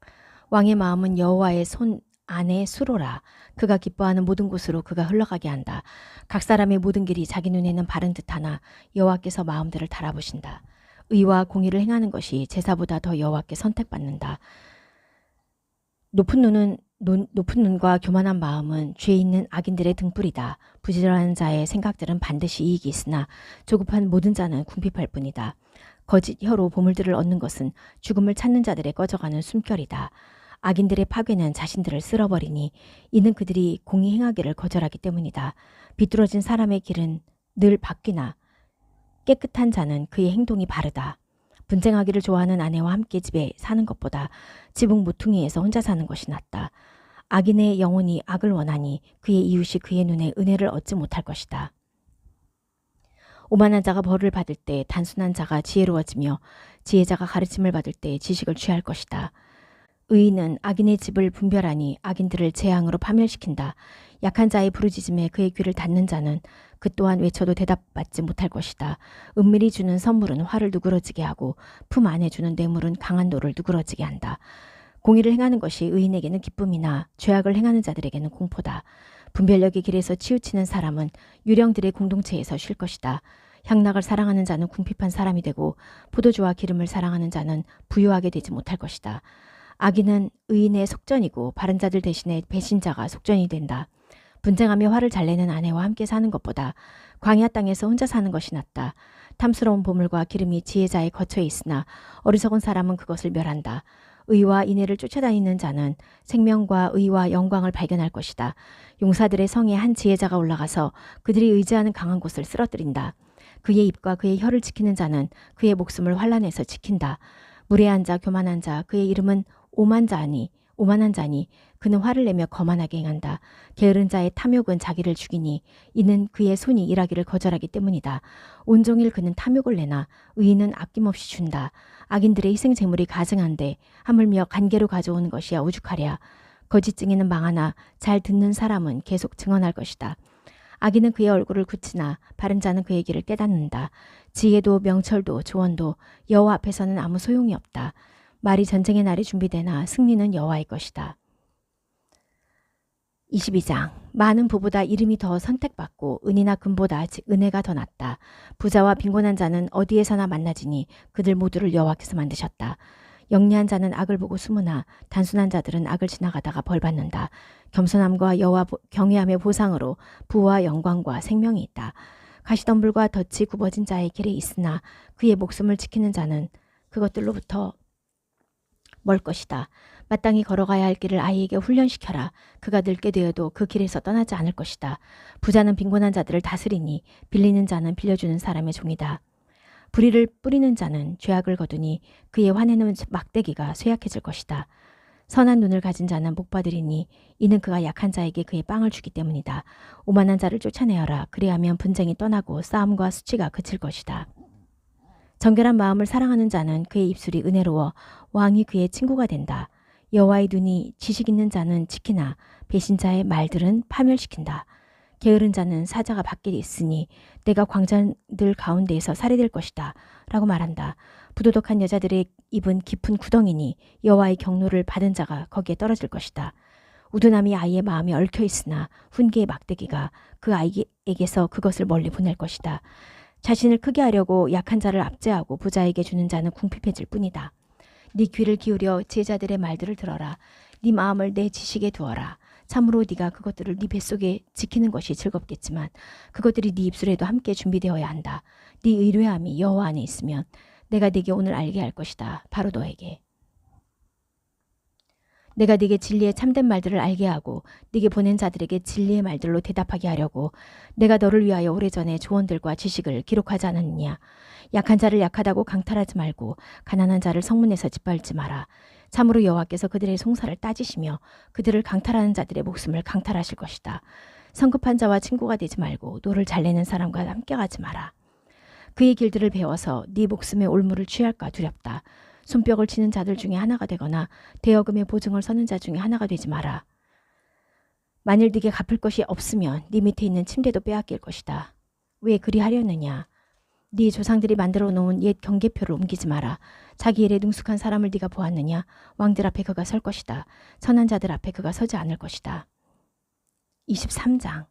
왕의 마음은 여호와의 손 안에 수로라. 그가 기뻐하는 모든 곳으로 그가 흘러가게 한다. 각 사람의 모든 길이 자기 눈에는 바른 듯하나 여호와께서 마음들을 달아보신다. 의와 공의를 행하는 것이 제사보다 더 여호와께 선택받는다. 높은 눈과 교만한 마음은 죄 있는 악인들의 등불이다. 부지런한 자의 생각들은 반드시 이익이 있으나 조급한 모든 자는 궁핍할 뿐이다. 거짓 혀로 보물들을 얻는 것은 죽음을 찾는 자들의 꺼져가는 숨결이다. 악인들의 파괴는 자신들을 쓸어버리니 이는 그들이 공의 행하기를 거절하기 때문이다. 비뚤어진 사람의 길은 늘 바뀌나 깨끗한 자는 그의 행동이 바르다. 분쟁하기를 좋아하는 아내와 함께 집에 사는 것보다 지붕 모퉁이에서 혼자 사는 것이 낫다. 악인의 영혼이 악을 원하니 그의 이웃이 그의 눈에 은혜를 얻지 못할 것이다. 오만한 자가 벌을 받을 때 단순한 자가 지혜로워지며 지혜자가 가르침을 받을 때 지식을 취할 것이다. 의인은 악인의 집을 분별하니 악인들을 재앙으로 파멸시킨다. 약한 자의 부르짖음에 그의 귀를 닫는 자는 그 또한 외쳐도 대답받지 못할 것이다. 은밀히 주는 선물은 화를 누그러지게 하고 품 안에 주는 뇌물은 강한 돌을 누그러지게 한다. 공의를 행하는 것이 의인에게는 기쁨이나 죄악을 행하는 자들에게는 공포다. 분별력의 길에서 치우치는 사람은 유령들의 공동체에서 쉴 것이다. 향락을 사랑하는 자는 궁핍한 사람이 되고 포도주와 기름을 사랑하는 자는 부유하게 되지 못할 것이다. 악인은 의인의 속전이고 바른 자들 대신에 배신자가 속전이 된다. 분쟁하며 화를 잘 내는 아내와 함께 사는 것보다 광야 땅에서 혼자 사는 것이 낫다. 탐스러운 보물과 기름이 지혜자의 거처에 있으나 어리석은 사람은 그것을 멸한다. 의와 인애를 쫓아다니는 자는 생명과 의와 영광을 발견할 것이다. 용사들의 성에 한 지혜자가 올라가서 그들이 의지하는 강한 곳을 쓰러뜨린다. 그의 입과 그의 혀를 지키는 자는 그의 목숨을 환난에서 지킨다. 무례한 자, 교만한 자, 그의 이름은 오만한 자니 그는 화를 내며 거만하게 행한다. 게으른 자의 탐욕은 자기를 죽이니 이는 그의 손이 일하기를 거절하기 때문이다. 온종일 그는 탐욕을 내나 의인은 아낌없이 준다. 악인들의 희생제물이 가증한데 하물며 관계로 가져오는 것이야 오죽하랴. 거짓 증인은 망하나 잘 듣는 사람은 계속 증언할 것이다. 악인은 그의 얼굴을 굳히나 바른 자는 그의 길을 깨닫는다. 지혜도 명철도 조언도 여호와 앞에서는 아무 소용이 없다. 말이 전쟁의 날이 준비되나 승리는 여호와의 것이다. 22장 많은 부보다 이름이 더 선택받고 은이나 금보다 즉 은혜가 더 낫다. 부자와 빈곤한 자는 어디에서나 만나지니 그들 모두를 여호와께서 만드셨다. 영리한 자는 악을 보고 숨으나 단순한 자들은 악을 지나가다가 벌받는다. 겸손함과 여호와 경외함의 보상으로 부와 영광과 생명이 있다. 가시덤불과 덫이 굽어진 자의 길에 있으나 그의 목숨을 지키는 자는 그것들로부터 멀 것이다. 마땅히 걸어가야 할 길을 아이에게 훈련시켜라. 그가 늙게 되어도 그 길에서 떠나지 않을 것이다. 부자는 빈곤한 자들을 다스리니 빌리는 자는 빌려주는 사람의 종이다. 불의를 뿌리는 자는 죄악을 거두니 그의 화내는 막대기가 쇠약해질 것이다. 선한 눈을 가진 자는 복받으리니 이는 그가 약한 자에게 그의 빵을 주기 때문이다. 오만한 자를 쫓아내어라. 그리하면 분쟁이 떠나고 싸움과 수치가 그칠 것이다. 정결한 마음을 사랑하는 자는 그의 입술이 은혜로워 왕이 그의 친구가 된다. 여호와의 눈이 지식 있는 자는 지키나 배신자의 말들은 파멸시킨다. 게으른 자는 사자가 밖에 있으니 내가 광장들 가운데에서 살해될 것이다 라고 말한다. 부도덕한 여자들의 입은 깊은 구덩이니 여호와의 경노를 받은 자가 거기에 떨어질 것이다. 우둔함이 아이의 마음에 얽혀 있으나 훈계의 막대기가 그 아이에게서 그것을 멀리 보낼 것이다. 자신을 크게 하려고 약한 자를 압제하고 부자에게 주는 자는 궁핍해질 뿐이다. 네 귀를 기울여 제자들의 말들을 들어라. 네 마음을 내 지식에 두어라. 참으로 네가 그것들을 네 뱃속에 지키는 것이 즐겁겠지만 그것들이 네 입술에도 함께 준비되어야 한다. 네 의뢰함이 여호와 안에 있으면 내가 네게 오늘 알게 할 것이다. 바로 너에게. 내가 네게 진리의 참된 말들을 알게 하고 네게 보낸 자들에게 진리의 말들로 대답하게 하려고 내가 너를 위하여 오래전에 조언들과 지식을 기록하지 않았느냐. 약한 자를 약하다고 강탈하지 말고 가난한 자를 성문에서 짓밟지 마라. 참으로 여호와께서 그들의 송사를 따지시며 그들을 강탈하는 자들의 목숨을 강탈하실 것이다. 성급한 자와 친구가 되지 말고 노를 잘 내는 사람과 함께 가지 마라. 그의 길들을 배워서 네 목숨의 올무를 취할까 두렵다. 손뼉을 치는 자들 중에 하나가 되거나 대여금의 보증을 서는 자 중에 하나가 되지 마라. 만일 네게 갚을 것이 없으면 네 밑에 있는 침대도 빼앗길 것이다. 왜 그리 하려느냐. 네 조상들이 만들어 놓은 옛 경계표를 옮기지 마라. 자기 일에 능숙한 사람을 네가 보았느냐. 왕들 앞에 그가 설 것이다. 선한 자들 앞에 그가 서지 않을 것이다. 23장.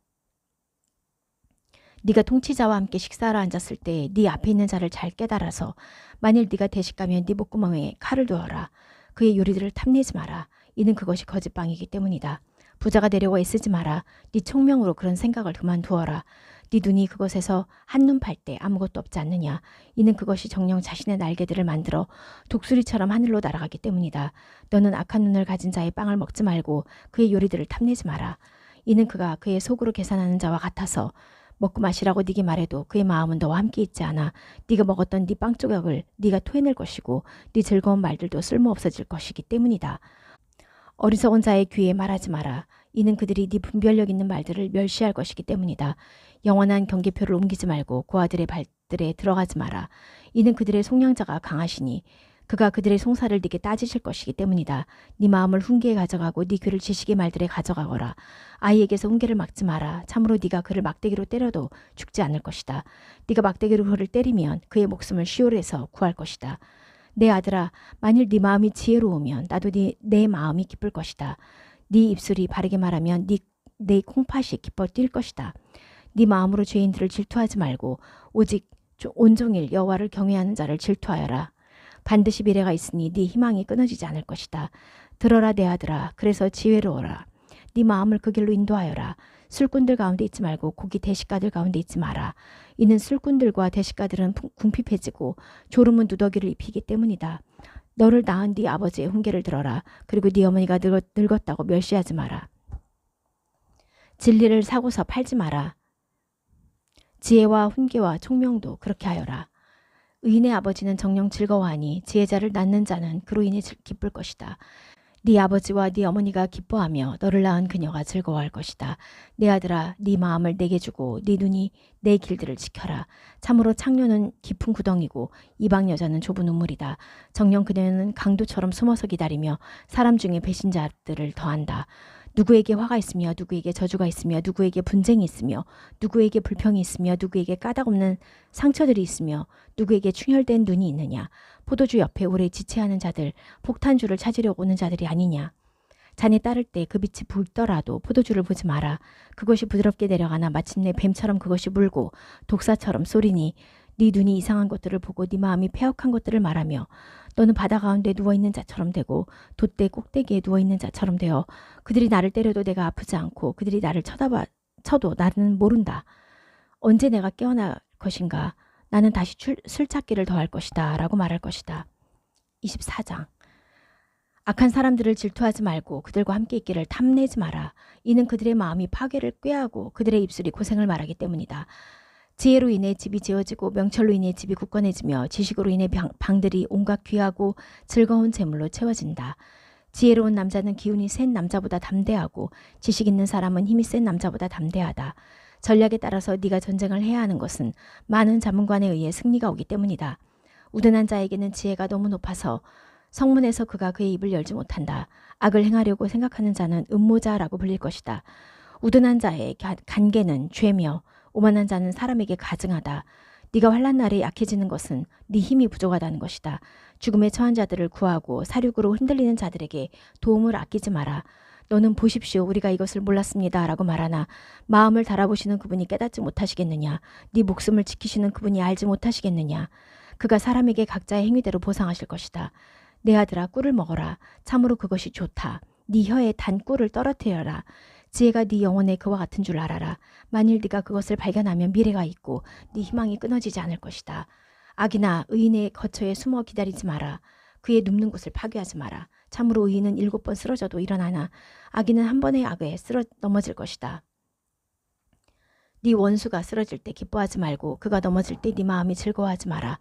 네가 통치자와 함께 식사하러 앉았을 때 네 앞에 있는 자를 잘 깨달아서 만일 네가 대식가면 네 목구멍에 칼을 두어라. 그의 요리들을 탐내지 마라. 이는 그것이 거짓빵이기 때문이다. 부자가 되려고 애쓰지 마라. 네 총명으로 그런 생각을 그만두어라. 네 눈이 그것에서 한눈 팔 때 아무것도 없지 않느냐. 이는 그것이 정녕 자신의 날개들을 만들어 독수리처럼 하늘로 날아가기 때문이다. 너는 악한 눈을 가진 자의 빵을 먹지 말고 그의 요리들을 탐내지 마라. 이는 그가 그의 속으로 계산하는 자와 같아서 먹고 마시라고 네게 말해도 그의 마음은 너와 함께 있지 않아. 네가 먹었던 네 빵 조각을 네가 토해낼 것이고 네 즐거운 말들도 쓸모없어질 것이기 때문이다. 어리석은 자의 귀에 말하지 마라. 이는 그들이 네 분별력 있는 말들을 멸시할 것이기 때문이다. 영원한 경계표를 옮기지 말고 고아들의 발들에 들어가지 마라. 이는 그들의 속량자가 강하시니 그가 그들의 송사를 네게 따지실 것이기 때문이다. 네 마음을 훈계에 가져가고 네 귀를 지식의 말들에 가져가거라. 아이에게서 훈계를 막지 마라. 참으로 네가 그를 막대기로 때려도 죽지 않을 것이다. 네가 막대기로 그를 때리면 그의 목숨을 시올에서 구할 것이다. 내 아들아, 만일 네 마음이 지혜로우면 나도 내 마음이 기쁠 것이다. 네 입술이 바르게 말하면 내 콩팥이 기뻐 뛸 것이다. 네 마음으로 죄인들을 질투하지 말고 오직 온종일 여호와를 경외하는 자를 질투하여라. 반드시 미래가 있으니 네 희망이 끊어지지 않을 것이다. 들어라 내 아들아, 그래서 지혜로워라. 네 마음을 그 길로 인도하여라. 술꾼들 가운데 있지 말고 고기 대식가들 가운데 있지 마라. 이는 술꾼들과 대식가들은 궁핍해지고 졸음은 누더기를 입히기 때문이다. 너를 낳은 네 아버지의 훈계를 들어라. 그리고 네 어머니가 늙었다고 멸시하지 마라. 진리를 사고서 팔지 마라. 지혜와 훈계와 총명도 그렇게 하여라. 의인의 아버지는 정녕 즐거워하니 지혜자를 낳는 자는 그로 인해 기쁠 것이다. 네 아버지와 네 어머니가 기뻐하며 너를 낳은 그녀가 즐거워할 것이다. 내 아들아, 네 마음을 내게 주고 네 눈이 내 길들을 지켜라. 참으로 창녀는 깊은 구덩이고 이방 여자는 좁은 우물이다. 정녕 그녀는 강도처럼 숨어서 기다리며 사람 중에 배신자들을 더한다. 누구에게 화가 있으며 누구에게 저주가 있으며 누구에게 분쟁이 있으며 누구에게 불평이 있으며 누구에게 까닭없는 상처들이 있으며 누구에게 충혈된 눈이 있느냐. 포도주 옆에 오래 지체하는 자들, 폭탄주를 찾으려고 오는 자들이 아니냐. 잔에 따를 때 그 빛이 붉더라도 포도주를 보지 마라. 그것이 부드럽게 내려가나 마침내 뱀처럼 그것이 물고 독사처럼 쏘리니 네 눈이 이상한 것들을 보고 네 마음이 패역한 것들을 말하며 너는 바다 가운데 누워있는 자처럼 되고 돛대 꼭대기에 누워있는 자처럼 되어 그들이 나를 때려도 내가 아프지 않고 그들이 나를 쳐도 나는 모른다. 언제 내가 깨어날 것인가? 나는 다시 술찾기를 더할 것이다 라고 말할 것이다. 24장. 악한 사람들을 질투하지 말고 그들과 함께 있기를 탐내지 마라. 이는 그들의 마음이 파괴를 꾀하고 그들의 입술이 고생을 말하기 때문이다. 지혜로 인해 집이 지어지고 명철로 인해 집이 굳건해지며 지식으로 인해 방들이 온갖 귀하고 즐거운 재물로 채워진다. 지혜로운 남자는 기운이 센 남자보다 담대하고 지식 있는 사람은 힘이 센 남자보다 담대하다. 전략에 따라서 네가 전쟁을 해야 하는 것은 많은 자문관에 의해 승리가 오기 때문이다. 우둔한 자에게는 지혜가 너무 높아서 성문에서 그가 그의 입을 열지 못한다. 악을 행하려고 생각하는 자는 음모자라고 불릴 것이다. 우둔한 자의 간계는 죄며 오만한 자는 사람에게 가증하다. 네가 환난 날에 약해지는 것은 네 힘이 부족하다는 것이다. 죽음에 처한 자들을 구하고 사륙으로 흔들리는 자들에게 도움을 아끼지 마라. 너는 보십시오. 우리가 이것을 몰랐습니다. 라고 말하나 마음을 달아보시는 그분이 깨닫지 못하시겠느냐. 네 목숨을 지키시는 그분이 알지 못하시겠느냐. 그가 사람에게 각자의 행위대로 보상하실 것이다. 내 아들아, 꿀을 먹어라. 참으로 그것이 좋다. 네 혀에 단 꿀을 떨어뜨려라. 지혜가 네 영혼에 그와 같은 줄 알아라. 만일 네가 그것을 발견하면 미래가 있고 네 희망이 끊어지지 않을 것이다. 악이나 의인의 거처에 숨어 기다리지 마라. 그의 눕는 곳을 파괴하지 마라. 참으로 의인은 7번 쓰러져도 일어나나 악인은 한 번의 악에 넘어질 것이다. 네 원수가 쓰러질 때 기뻐하지 말고 그가 넘어질 때 네 마음이 즐거워하지 마라.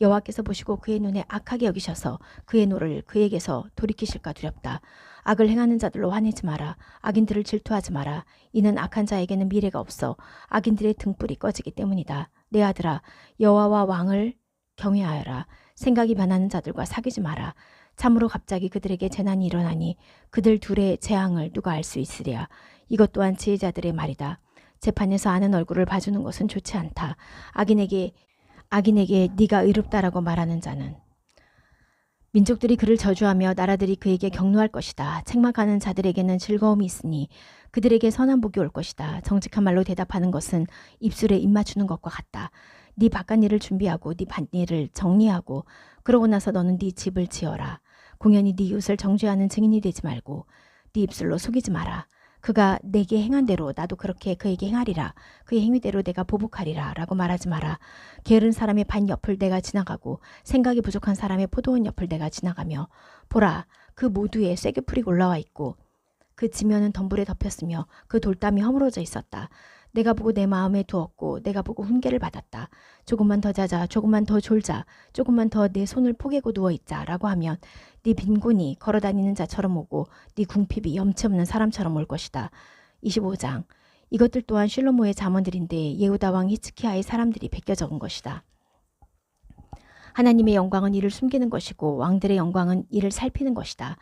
여호와께서 보시고 그의 눈에 악하게 여기셔서 그의 노를 그에게서 돌이키실까 두렵다. 악을 행하는 자들로 화내지 마라. 악인들을 질투하지 마라. 이는 악한 자에게는 미래가 없어 악인들의 등불이 꺼지기 때문이다. 내 아들아, 여호와와 왕을 경외하여라. 생각이 변하는 자들과 사귀지 마라. 참으로 갑자기 그들에게 재난이 일어나니 그들 둘의 재앙을 누가 알 수 있으랴. 이것 또한 지혜자들의 말이다. 재판에서 아는 얼굴을 봐주는 것은 좋지 않다. 악인에게 네가 의롭다라고 말하는 자는 민족들이 그를 저주하며 나라들이 그에게 경노할 것이다. 책망하는 자들에게는 즐거움이 있으니 그들에게 선한 복이 올 것이다. 정직한 말로 대답하는 것은 입술에 입 맞추는 것과 같다. 네 바깥 일을 준비하고 네 밭일을 정리하고 그러고 나서 너는 네 집을 지어라. 공연히 네 이웃을 정죄하는 증인이 되지 말고 네 입술로 속이지 마라. 그가 내게 행한 대로 나도 그렇게 그에게 행하리라. 그의 행위대로 내가 보복하리라. 라고 말하지 마라. 게으른 사람의 밭 옆을 내가 지나가고 생각이 부족한 사람의 포도원 옆을 내가 지나가며 보라, 그 모두에 쇠기풀이 올라와 있고 그 지면은 덤불에 덮였으며 그 돌담이 허물어져 있었다. 내가 보고 내 마음에 두었고 내가 보고 훈계를 받았다. 조금만 더 자자, 조금만 더 졸자, 조금만 더 내 손을 포개고 누워있자 라고 하면 네 빈곤이 걸어다니는 자처럼 오고 네 궁핍이 염치 없는 사람처럼 올 것이다. 25장. 이것들 또한 실로모의 잠언들인데 예후다 왕 히스키야의 사람들이 베껴 적은 것이다. 하나님의 영광은 이를 숨기는 것이고 왕들의 영광은 이를 살피는 것이다.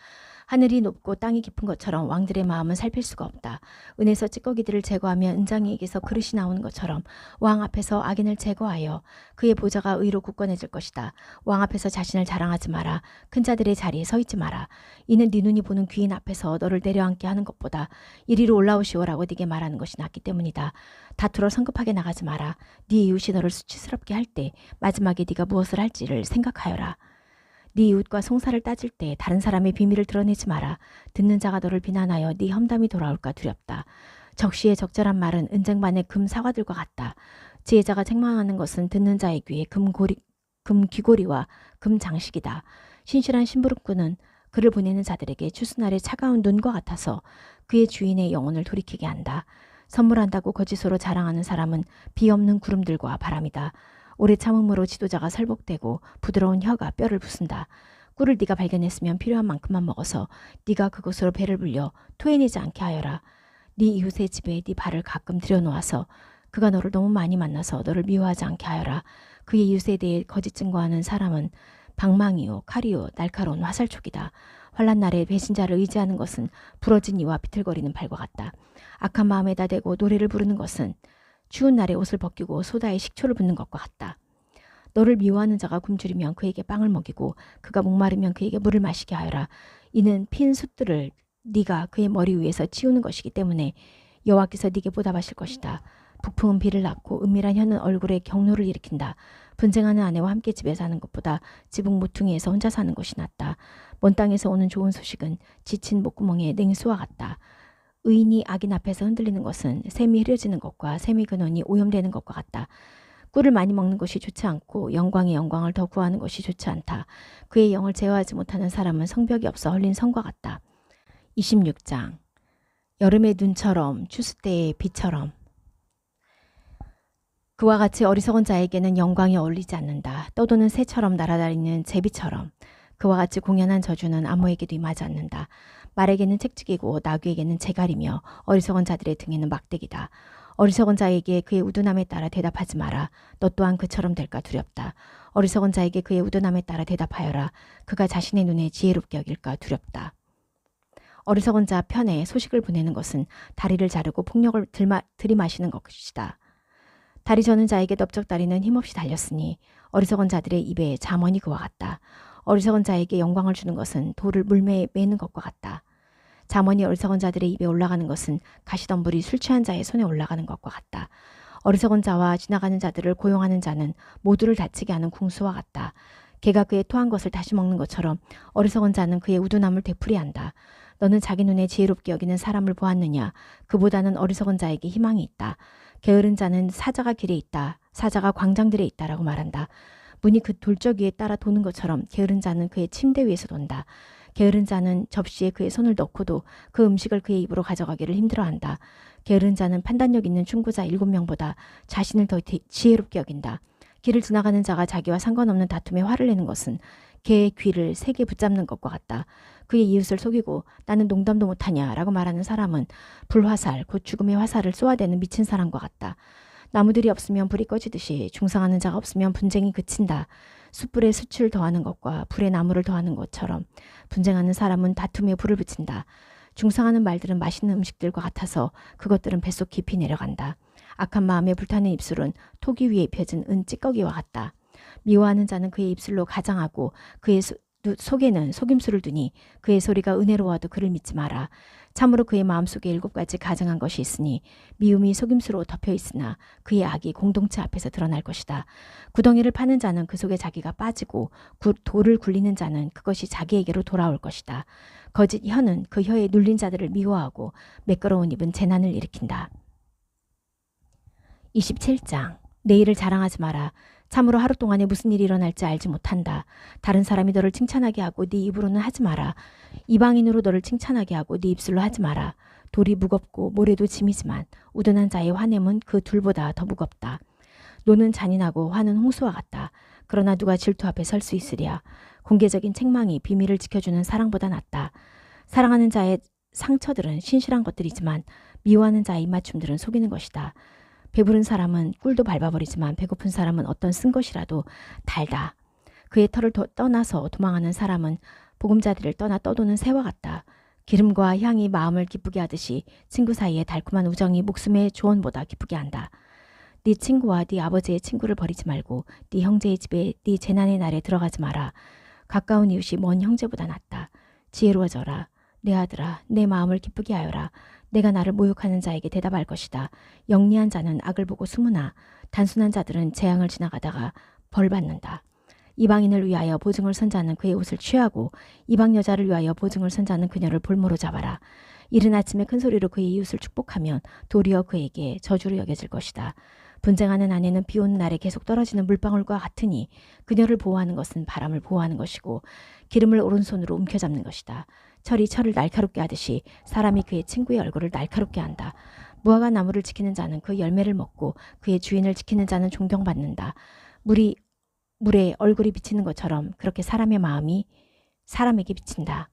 하늘이 높고 땅이 깊은 것처럼 왕들의 마음은 살필 수가 없다. 은에서 찌꺼기들을 제거하면 은장이에게서 그릇이 나오는 것처럼 왕 앞에서 악인을 제거하여 그의 보좌가 의로 굳건해질 것이다. 왕 앞에서 자신을 자랑하지 마라. 큰 자들의 자리에 서 있지 마라. 이는 네 눈이 보는 귀인 앞에서 너를 내려앉게 하는 것보다 이리로 올라오시오라고 네게 말하는 것이 낫기 때문이다. 다투러 성급하게 나가지 마라. 네 이웃이 너를 수치스럽게 할 때 마지막에 네가 무엇을 할지를 생각하여라. 네 이웃과 송사를 따질 때 다른 사람의 비밀을 드러내지 마라. 듣는 자가 너를 비난하여 네 험담이 돌아올까 두렵다. 적시에 적절한 말은 은쟁반의 금 사과들과 같다. 지혜자가 책망하는 것은 듣는 자의 귀에 금 귀고리와 금 장식이다. 신실한 심부름꾼은 그를 보내는 자들에게 추수날의 차가운 눈과 같아서 그의 주인의 영혼을 돌이키게 한다. 선물한다고 거짓으로 자랑하는 사람은 비 없는 구름들과 바람이다. 오래 참음으로 지도자가 설복되고 부드러운 혀가 뼈를 부순다. 꿀을 네가 발견했으면 필요한 만큼만 먹어서 네가 그곳으로 배를 불려 토해내지 않게 하여라. 네 이웃의 집에 네 발을 가끔 들여놓아서 그가 너를 너무 많이 만나서 너를 미워하지 않게 하여라. 그의 이웃에 대해 거짓 증거하는 사람은 방망이요 칼이요 날카로운 화살촉이다. 환난 날에 배신자를 의지하는 것은 부러진 이와 비틀거리는 발과 같다. 악한 마음에다 대고 노래를 부르는 것은 추운 날에 옷을 벗기고 소다에 식초를 붓는 것과 같다. 너를 미워하는 자가 굶주리면 그에게 빵을 먹이고 그가 목마르면 그에게 물을 마시게 하여라. 이는 핀 숯들을 네가 그의 머리 위에서 치우는 것이기 때문에 여호와께서 네게 보답하실 것이다. 북풍은 비를 낳고 은밀한 혀는 얼굴에 경노를 일으킨다. 분쟁하는 아내와 함께 집에 사는 것보다 지붕 모퉁이에서 혼자 사는 것이 낫다. 먼 땅에서 오는 좋은 소식은 지친 목구멍의 냉수와 같다. 의인이 악인 앞에서 흔들리는 것은 샘이 흐려지는 것과 샘의 근원이 오염되는 것과 같다. 꿀을 많이 먹는 것이 좋지 않고 영광의 영광을 더 구하는 것이 좋지 않다. 그의 영을 제어하지 못하는 사람은 성벽이 없어 헐린 성과 같다. 26장. 여름의 눈처럼 추수 때의 비처럼. 그와 같이 어리석은 자에게는 영광이 어울리지 않는다. 떠도는 새처럼 날아다니는 제비처럼. 그와 같이 공연한 저주는 아무에게도 임하지 않는다. 말에게는 책찍이고 나귀에게는 재갈이며 어리석은 자들의 등에는 막대기다. 어리석은 자에게 그의 우둔함에 따라 대답하지 마라. 너 또한 그처럼 될까 두렵다. 어리석은 자에게 그의 우둔함에 따라 대답하여라. 그가 자신의 눈에 지혜롭게 여길까 두렵다. 어리석은 자 편에 소식을 보내는 것은 다리를 자르고 폭력을 들이마시는 것이다. 다리 저는 자에게 넓적다리는 힘없이 달렸으니 어리석은 자들의 입에 잠언이 그와 같다. 어리석은 자에게 영광을 주는 것은 돌을 물매에 매는 것과 같다. 잠언이 어리석은 자들의 입에 올라가는 것은 가시덤불이 술 취한 자의 손에 올라가는 것과 같다. 어리석은 자와 지나가는 자들을 고용하는 자는 모두를 다치게 하는 궁수와 같다. 개가 그의 토한 것을 다시 먹는 것처럼 어리석은 자는 그의 우둔함을 되풀이한다. 너는 자기 눈에 지혜롭게 여기는 사람을 보았느냐? 그보다는 어리석은 자에게 희망이 있다. 게으른 자는 사자가 길에 있다. 사자가 광장들에 있다라고 말한다. 문이 그 돌적 위에 따라 도는 것처럼 게으른 자는 그의 침대 위에서 돈다. 게으른 자는 접시에 그의 손을 넣고도 그 음식을 그의 입으로 가져가기를 힘들어한다. 게으른 자는 판단력 있는 충고자 7명보다 자신을 더 지혜롭게 여긴다. 길을 지나가는 자가 자기와 상관없는 다툼에 화를 내는 것은 개의 귀를 세게 붙잡는 것과 같다. 그의 이웃을 속이고 나는 농담도 못하냐 라고 말하는 사람은 불화살, 곧 죽음의 화살을 쏘아대는 미친 사람과 같다. 나무들이 없으면 불이 꺼지듯이 중상하는 자가 없으면 분쟁이 그친다. 숯불에 숯을 더하는 것과 불에 나무를 더하는 것처럼 분쟁하는 사람은 다툼에 불을 붙인다. 중상하는 말들은 맛있는 음식들과 같아서 그것들은 뱃속 깊이 내려간다. 악한 마음에 불타는 입술은 토기 위에 펴진 은 찌꺼기와 같다. 미워하는 자는 그의 입술로 가장하고 그의 속에는 속임수를 두니 그의 소리가 은혜로워도 그를 믿지 마라. 참으로 그의 마음속에 7가지 가증한 것이 있으니 미움이 속임수로 덮여 있으나 그의 악이 공동체 앞에서 드러날 것이다. 구덩이를 파는 자는 그 속에 자기가 빠지고 돌을 굴리는 자는 그것이 자기에게로 돌아올 것이다. 거짓 혀는 그 혀에 눌린 자들을 미워하고 매끄러운 입은 재난을 일으킨다. 27장. 내일을 자랑하지 마라. 참으로 하루 동안에 무슨 일이 일어날지 알지 못한다. 다른 사람이 너를 칭찬하게 하고 네 입으로는 하지 마라. 이방인으로 너를 칭찬하게 하고 네 입술로 하지 마라. 돌이 무겁고 모래도 짐이지만 우둔한 자의 화냄은 그 둘보다 더 무겁다. 노는 잔인하고 화는 홍수와 같다. 그러나 누가 질투 앞에 설 수 있으랴. 공개적인 책망이 비밀을 지켜주는 사랑보다 낫다. 사랑하는 자의 상처들은 신실한 것들이지만 미워하는 자의 입맞춤들은 속이는 것이다. 배부른 사람은 꿀도 밟아버리지만 배고픈 사람은 어떤 쓴 것이라도 달다. 그의 털을 떠나서 도망하는 사람은 보금자리를 떠나 떠도는 새와 같다. 기름과 향이 마음을 기쁘게 하듯이 친구 사이에 달콤한 우정이 목숨의 조언보다 기쁘게 한다. 네 친구와 네 아버지의 친구를 버리지 말고 네 형제의 집에 네 재난의 날에 들어가지 마라. 가까운 이웃이 먼 형제보다 낫다. 지혜로워져라. 내 아들아, 내 마음을 기쁘게 하여라. 내가 나를 모욕하는 자에게 대답할 것이다. 영리한 자는 악을 보고 숨으나 단순한 자들은 재앙을 지나가다가 벌 받는다. 이방인을 위하여 보증을 선 자는 그의 옷을 취하고 이방 여자를 위하여 보증을 선 자는 그녀를 볼모로 잡아라. 이른 아침에 큰 소리로 그의 이웃을 축복하면 도리어 그에게 저주로 여겨질 것이다. 분쟁하는 아내는 비 오는 날에 계속 떨어지는 물방울과 같으니 그녀를 보호하는 것은 바람을 보호하는 것이고 기름을 오른손으로 움켜잡는 것이다. 철이 철을 날카롭게 하듯이 사람이 그의 친구의 얼굴을 날카롭게 한다. 무화과 나무를 지키는 자는 그 열매를 먹고 그의 주인을 지키는 자는 존경받는다. 물에 얼굴이 비치는 것처럼 그렇게 사람의 마음이 사람에게 비친다.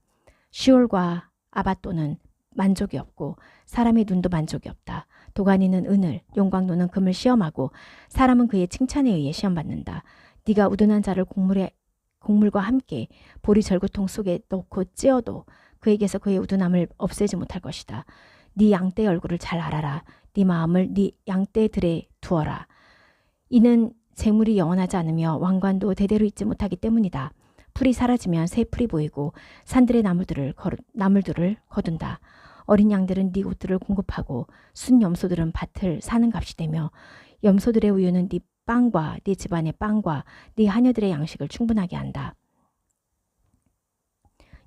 시올과 아바또는 만족이 없고 사람의 눈도 만족이 없다. 도가니는 은을, 용광로는 금을 시험하고 사람은 그의 칭찬에 의해 시험받는다. 네가 우둔한 자를 곡물과 함께 보리 절구통 속에 넣고 찧어도 그에게서 그의 우둔함을 없애지 못할 것이다. 네 양떼의 얼굴을 잘 알아라. 네 마음을 네 양떼들에 두어라. 이는 재물이 영원하지 않으며 왕관도 대대로 있지 못하기 때문이다. 풀이 사라지면 새 풀이 보이고 산들의 나물들을 거둔다. 어린 양들은 네 옷들을 공급하고 순 염소들은 밭을 사는 값이 되며 염소들의 우유는 네 빵과 네 집안의 빵과 네 하녀들의 양식을 충분하게 한다.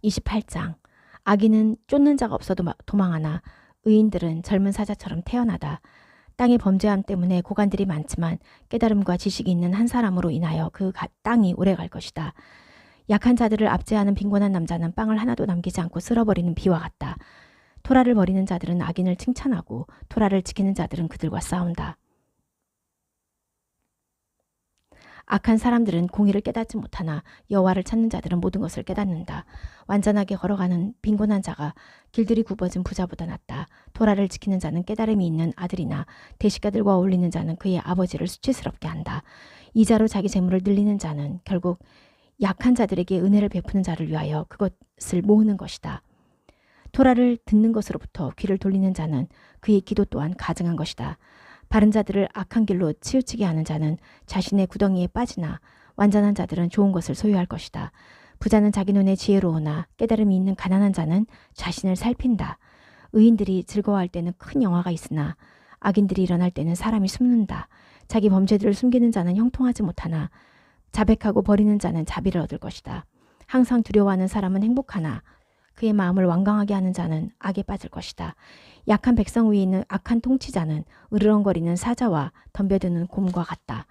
28장. 악인은 쫓는 자가 없어도 도망하나 의인들은 젊은 사자처럼 태어나다. 땅의 범죄함 때문에 고관들이 많지만 깨달음과 지식이 있는 한 사람으로 인하여 그 땅이 오래갈 것이다. 약한 자들을 압제하는 빈곤한 남자는 빵을 하나도 남기지 않고 쓸어버리는 비와 같다. 토라를 버리는 자들은 악인을 칭찬하고 토라를 지키는 자들은 그들과 싸운다. 악한 사람들은 공의를 깨닫지 못하나 여호와를 찾는 자들은 모든 것을 깨닫는다. 완전하게 걸어가는 빈곤한 자가 길들이 굽어진 부자보다 낫다. 토라를 지키는 자는 깨달음이 있는 아들이나 대식가들과 어울리는 자는 그의 아버지를 수치스럽게 한다. 이자로 자기 재물을 늘리는 자는 결국 약한 자들에게 은혜를 베푸는 자를 위하여 그것을 모으는 것이다. 토라를 듣는 것으로부터 귀를 돌리는 자는 그의 기도 또한 가증한 것이다. 바른 자들을 악한 길로 치우치게 하는 자는 자신의 구덩이에 빠지나 완전한 자들은 좋은 것을 소유할 것이다. 부자는 자기 눈에 지혜로우나 깨달음이 있는 가난한 자는 자신을 살핀다. 의인들이 즐거워할 때는 큰 영화가 있으나 악인들이 일어날 때는 사람이 숨는다. 자기 범죄들을 숨기는 자는 형통하지 못하나 자백하고 버리는 자는 자비를 얻을 것이다. 항상 두려워하는 사람은 행복하나 그의 마음을 완강하게 하는 자는 악에 빠질 것이다. 약한 백성 위에 있는 악한 통치자는 으르렁거리는 사자와 덤벼드는 곰과 같다.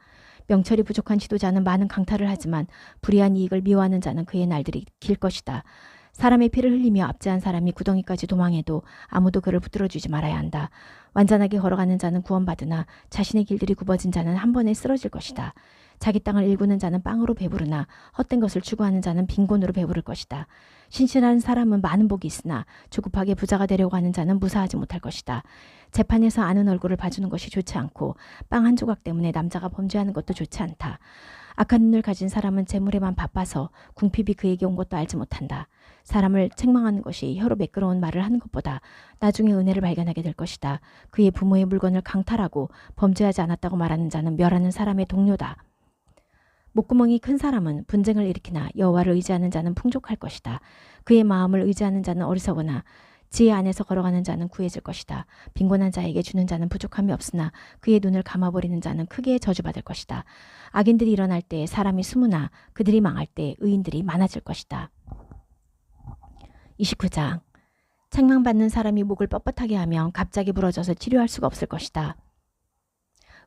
명철이 부족한 지도자는 많은 강탈을 하지만 불의한 이익을 미워하는 자는 그의 날들이 길 것이다. 사람의 피를 흘리며 압제한 사람이 구덩이까지 도망해도 아무도 그를 붙들어주지 말아야 한다. 완전하게 걸어가는 자는 구원받으나 자신의 길들이 굽어진 자는 한 번에 쓰러질 것이다. 자기 땅을 일구는 자는 빵으로 배부르나 헛된 것을 추구하는 자는 빈곤으로 배부를 것이다. 신실한 사람은 많은 복이 있으나 조급하게 부자가 되려고 하는 자는 무사하지 못할 것이다. 재판에서 아는 얼굴을 봐주는 것이 좋지 않고 빵 한 조각 때문에 남자가 범죄하는 것도 좋지 않다. 악한 눈을 가진 사람은 재물에만 바빠서 궁핍이 그에게 온 것도 알지 못한다. 사람을 책망하는 것이 혀로 매끄러운 말을 하는 것보다 나중에 은혜를 발견하게 될 것이다. 그의 부모의 물건을 강탈하고 범죄하지 않았다고 말하는 자는 멸하는 사람의 동료다. 목구멍이 큰 사람은 분쟁을 일으키나 여호와를 의지하는 자는 풍족할 것이다. 그의 마음을 의지하는 자는 어리석으나 지혜 안에서 걸어가는 자는 구해질 것이다. 빈곤한 자에게 주는 자는 부족함이 없으나 그의 눈을 감아버리는 자는 크게 저주받을 것이다. 악인들이 일어날 때 사람이 숨으나 그들이 망할 때 의인들이 많아질 것이다. 29장. 책망받는 사람이 목을 뻣뻣하게 하면 갑자기 부러져서 치료할 수가 없을 것이다.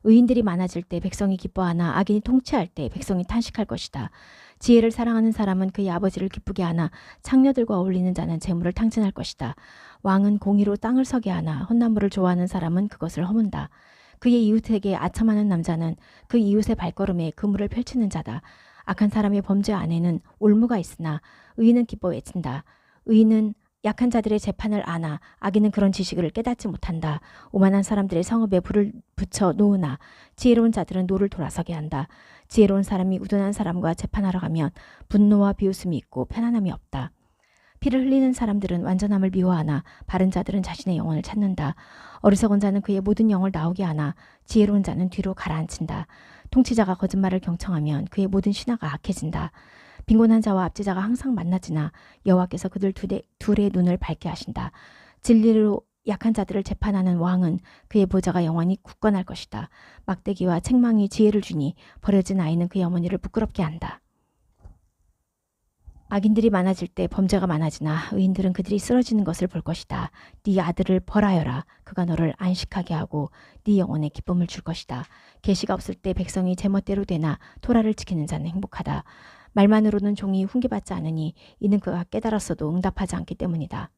의인들이 많아질 때 백성이 기뻐하나 악인이 통치할 때 백성이 탄식할 것이다. 지혜를 사랑하는 사람은 그의 아버지를 기쁘게 하나 창녀들과 어울리는 자는 재물을 탕진할 것이다. 왕은 공의로 땅을 서게 하나 헛나무를 좋아하는 사람은 그것을 허문다. 그의 이웃에게 아첨하는 남자는 그 이웃의 발걸음에 그물을 펼치는 자다. 악한 사람의 범죄 안에는 올무가 있으나 의인은 기뻐 외친다. 의인은 약한 자들의 재판을 아나 악인은 그런 지식을 깨닫지 못한다. 오만한 사람들의 성읍에 불을 붙여 놓으나 지혜로운 자들은 노를 돌아서게 한다. 지혜로운 사람이 우둔한 사람과 재판하러 가면 분노와 비웃음이 있고 편안함이 없다. 피를 흘리는 사람들은 완전함을 미워하나 바른 자들은 자신의 영혼을 찾는다. 어리석은 자는 그의 모든 영을 나오게 하나 지혜로운 자는 뒤로 가라앉힌다. 통치자가 거짓말을 경청하면 그의 모든 신하가 악해진다. 빈곤한 자와 압제자가 항상 만나지나 여호와께서 그들 둘의 눈을 밝게 하신다. 진리로 약한 자들을 재판하는 왕은 그의 보좌가 영원히 굳건할 것이다. 막대기와 책망이 지혜를 주니 버려진 아이는 그의 어머니를 부끄럽게 한다. 악인들이 많아질 때 범죄가 많아지나 의인들은 그들이 쓰러지는 것을 볼 것이다. 네 아들을 벌하여라. 그가 너를 안식하게 하고 네 영혼에 기쁨을 줄 것이다. 계시가 없을 때 백성이 제멋대로 되나 토라를 지키는 자는 행복하다. 말만으로는 종이 훈계받지 않으니 이는 그가 깨달았어도 응답하지 않기 때문이다.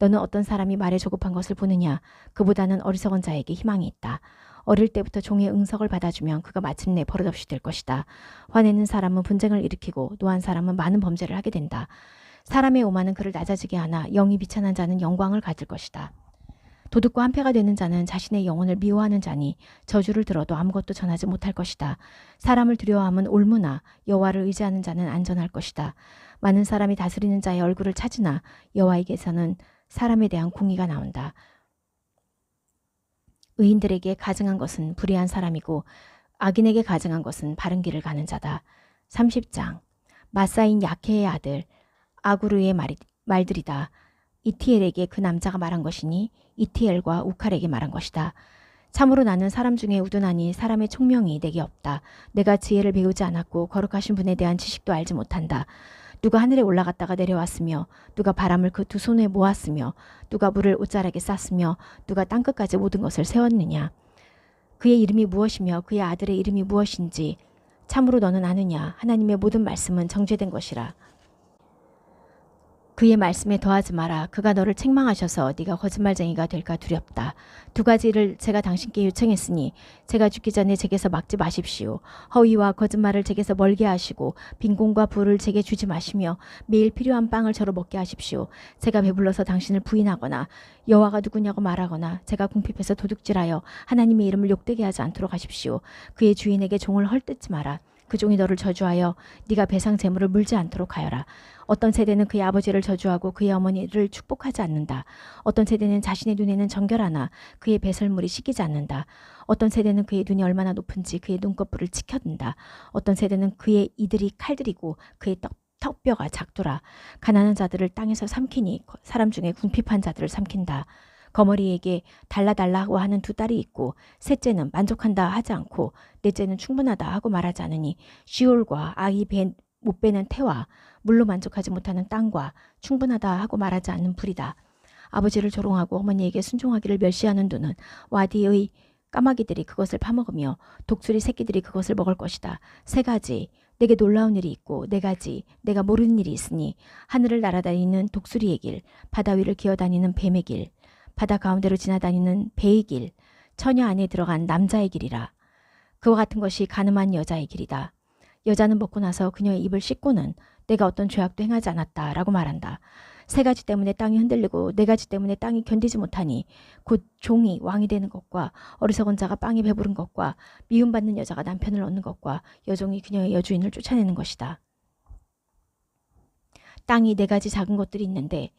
너는 어떤 사람이 말에 조급한 것을 보느냐? 그보다는 어리석은 자에게 희망이 있다. 어릴 때부터 종의 응석을 받아주면 그가 마침내 버릇없이 될 것이다. 화내는 사람은 분쟁을 일으키고 노한 사람은 많은 범죄를 하게 된다. 사람의 오만은 그를 낮아지게 하나 영이 비천한 자는 영광을 가질 것이다. 도둑과 한패가 되는 자는 자신의 영혼을 미워하는 자니 저주를 들어도 아무것도 전하지 못할 것이다. 사람을 두려워함은 올무나 여호와를 의지하는 자는 안전할 것이다. 많은 사람이 다스리는 자의 얼굴을 찾으나 여호와에게서는 사람에 대한 공의가 나온다. 의인들에게 가증한 것은 불의한 사람이고 악인에게 가증한 것은 바른 길을 가는 자다. 30장. 마사인 야케의 아들 아구르의 말들이다. 이티엘에게 그 남자가 말한 것이니 이티엘과 우칼에게 말한 것이다. 참으로 나는 사람 중에 우둔하니 사람의 총명이 내게 없다. 내가 지혜를 배우지 않았고 거룩하신 분에 대한 지식도 알지 못한다. 누가 하늘에 올라갔다가 내려왔으며 누가 바람을 그 두 손에 모았으며 누가 물을 옷자락에 쌌으며 누가 땅끝까지 모든 것을 세웠느냐. 그의 이름이 무엇이며 그의 아들의 이름이 무엇인지 참으로 너는 아느냐. 하나님의 모든 말씀은 정죄된 것이라. 그의 말씀에 더하지 마라. 그가 너를 책망하셔서 네가 거짓말쟁이가 될까 두렵다. 두 가지를 제가 당신께 요청했으니 제가 죽기 전에 제게서 막지 마십시오. 허위와 거짓말을 제게서 멀게 하시고 빈곤과 부를 제게 주지 마시며 매일 필요한 빵을 저로 먹게 하십시오. 제가 배불러서 당신을 부인하거나 여호와가 누구냐고 말하거나 제가 궁핍해서 도둑질하여 하나님의 이름을 욕되게 하지 않도록 하십시오. 그의 주인에게 종을 헐뜯지 마라. 그 종이 너를 저주하여 네가 배상 재물을 물지 않도록 하여라. 어떤 세대는 그의 아버지를 저주하고 그의 어머니를 축복하지 않는다. 어떤 세대는 자신의 눈에는 정결하나 그의 배설물이 씻기지 않는다. 어떤 세대는 그의 눈이 얼마나 높은지 그의 눈꺼풀을 치켜든다. 어떤 세대는 그의 이들이 칼들이고 그의 턱뼈가 작두라. 가난한 자들을 땅에서 삼키니 사람 중에 궁핍한 자들을 삼킨다. 거머리에게 달라달라 하고 하는 두 딸이 있고 셋째는 만족한다 하지 않고 넷째는 충분하다 하고 말하지 않으니 시올과 아이 못 베는 태와 물로 만족하지 못하는 땅과 충분하다 하고 말하지 않는 불이다. 아버지를 조롱하고 어머니에게 순종하기를 멸시하는 눈은 와디의 까마귀들이 그것을 파먹으며 독수리 새끼들이 그것을 먹을 것이다. 세 가지 내게 놀라운 일이 있고 네 가지 내가 모르는 일이 있으니 하늘을 날아다니는 독수리의 길, 바다 위를 기어다니는 뱀의 길, 바다 가운데로 지나다니는 배의 길, 처녀 안에 들어간 남자의 길이라. 그와 같은 것이 가늠한 여자의 길이다. 여자는 먹고 나서 그녀의 입을 씻고는 내가 어떤 죄악도 행하지 않았다라고 말한다. 세 가지 때문에 땅이 흔들리고 네 가지 때문에 땅이 견디지 못하니 곧 종이 왕이 되는 것과 어리석은 자가 빵에 배부른 것과 미움받는 여자가 남편을 얻는 것과 여종이 그녀의 여주인을 쫓아내는 것이다. 땅이 네 가지 작은 것들이 있는데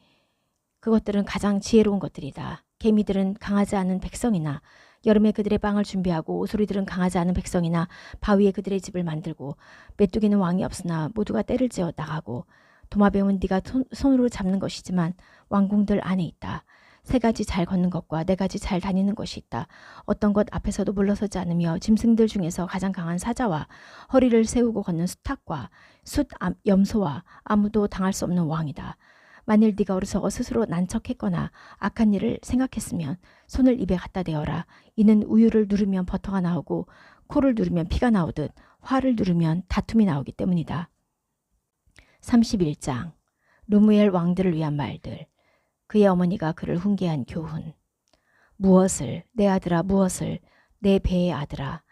그것들은 가장 지혜로운 것들이다. 개미들은 강하지 않은 백성이나 여름에 그들의 빵을 준비하고 오소리들은 강하지 않은 백성이나 바위에 그들의 집을 만들고 메뚜기는 왕이 없으나 모두가 떼를 지어 나가고 도마뱀은 네가 손으로 잡는 것이지만 왕궁들 안에 있다. 세 가지 잘 걷는 것과 네 가지 잘 다니는 것이 있다. 어떤 것 앞에서도 물러서지 않으며 짐승들 중에서 가장 강한 사자와 허리를 세우고 걷는 수탉과 염소와 아무도 당할 수 없는 왕이다. 만일 네가 어리석어 스스로 난척했거나 악한 일을 생각했으면 손을 입에 갖다 대어라. 이는 우유를 누르면 버터가 나오고 코를 누르면 피가 나오듯 화를 누르면 다툼이 나오기 때문이다. 31장 루무엘 왕들을 위한 말들. 그의 어머니가 그를 훈계한 교훈. 무엇을 내 아들아 무엇을 내 배의 아들아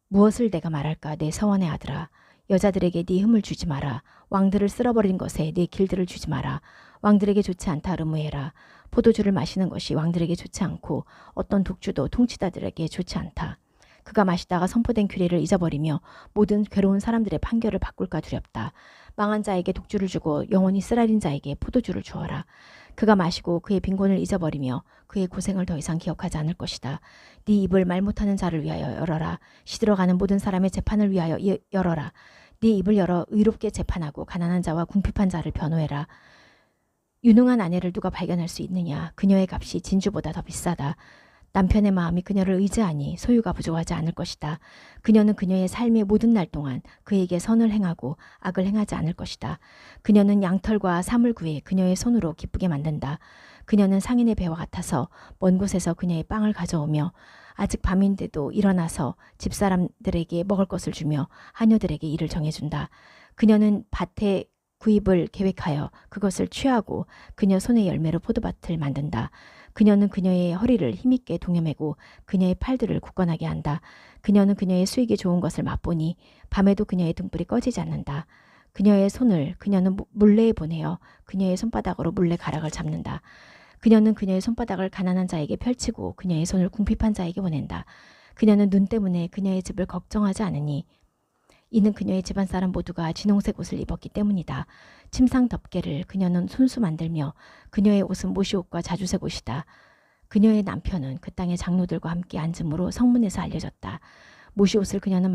무엇을 내가 말할까 내 서원의 아들아. 여자들에게 네 흠을 주지 마라. 왕들을 쓸어버린 것에 네 길들을 주지 마라. 왕들에게 좋지 않다 루무엘아. 포도주를 마시는 것이 왕들에게 좋지 않고 어떤 독주도 통치자들에게 좋지 않다. 그가 마시다가 선포된 규례를 잊어버리며 모든 괴로운 사람들의 판결을 바꿀까 두렵다. 망한 자에게 독주를 주고 영원히 쓰라린 자에게 포도주를 주어라. 그가 마시고 그의 빈곤을 잊어버리며 그의 고생을 더 이상 기억하지 않을 것이다. 네 입을 말 못하는 자를 위하여 열어라. 시들어가는 모든 사람의 재판을 위하여 열어라. 네 입을 열어 의롭게 재판하고 가난한 자와 궁핍한 자를 변호해라. 유능한 아내를 누가 발견할 수 있느냐. 그녀의 값이 진주보다 더 비싸다. 남편의 마음이 그녀를 의지하니 소유가 부족하지 않을 것이다. 그녀는 그녀의 삶의 모든 날 동안 그에게 선을 행하고 악을 행하지 않을 것이다. 그녀는 양털과 사물 구해 그녀의 손으로 기쁘게 만든다. 그녀는 상인의 배와 같아서 먼 곳에서 그녀의 빵을 가져오며 아직 밤인데도 일어나서 집사람들에게 먹을 것을 주며 하녀들에게 일을 정해준다. 그녀는 밭에 구입을 계획하여 그것을 취하고 그녀 손의 열매로 포도밭을 만든다. 그녀는 그녀의 허리를 힘있게 동여매고 그녀의 팔들을 굳건하게 한다. 그녀는 그녀의 수익이 좋은 것을 맛보니 밤에도 그녀의 등불이 꺼지지 않는다. 그녀의 손을 그녀는 물레에 보내어 그녀의 손바닥으로 물레 가락을 잡는다. 그녀는 그녀의 손바닥을 가난한 자에게 펼치고 그녀의 손을 궁핍한 자에게 보낸다. 그녀는 눈 때문에 그녀의 집을 걱정하지 않으니 이는 그녀의 집안 사람 모두가 진홍색 옷을 입었기 때문이다. 침상 덮개를 그녀는 손수 만들며 그녀의 옷은 모시옷과 자주색 옷이다. 그녀의 남편은 그 땅의 장로들과 함께 앉음으로 성문에서 알려졌다. 모시옷을 그녀는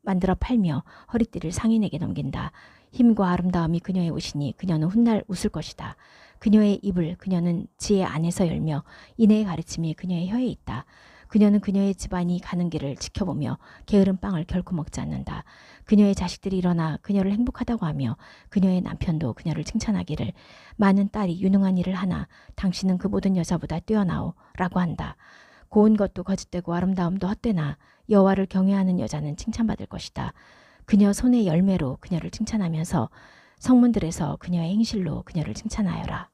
만들어 팔며 허리띠를 상인에게 넘긴다. 힘과 아름다움이 그녀의 옷이니 그녀는 훗날 웃을 것이다. 그녀의 입을 그녀는 지혜 안에서 열며 인애의 가르침이 그녀의 혀에 있다. 그녀는 그녀의 집안이 가는 길을 지켜보며 게으른 빵을 결코 먹지 않는다. 그녀의 자식들이 일어나 그녀를 행복하다고 하며 그녀의 남편도 그녀를 칭찬하기를 많은 딸이 유능한 일을 하나 당신은 그 모든 여자보다 뛰어나오 라고 한다. 고운 것도 거짓되고 아름다움도 헛되나 여호와를 경외하는 여자는 칭찬받을 것이다. 그녀 손의 열매로 그녀를 칭찬하면서 성문들에서 그녀의 행실로 그녀를 칭찬하여라.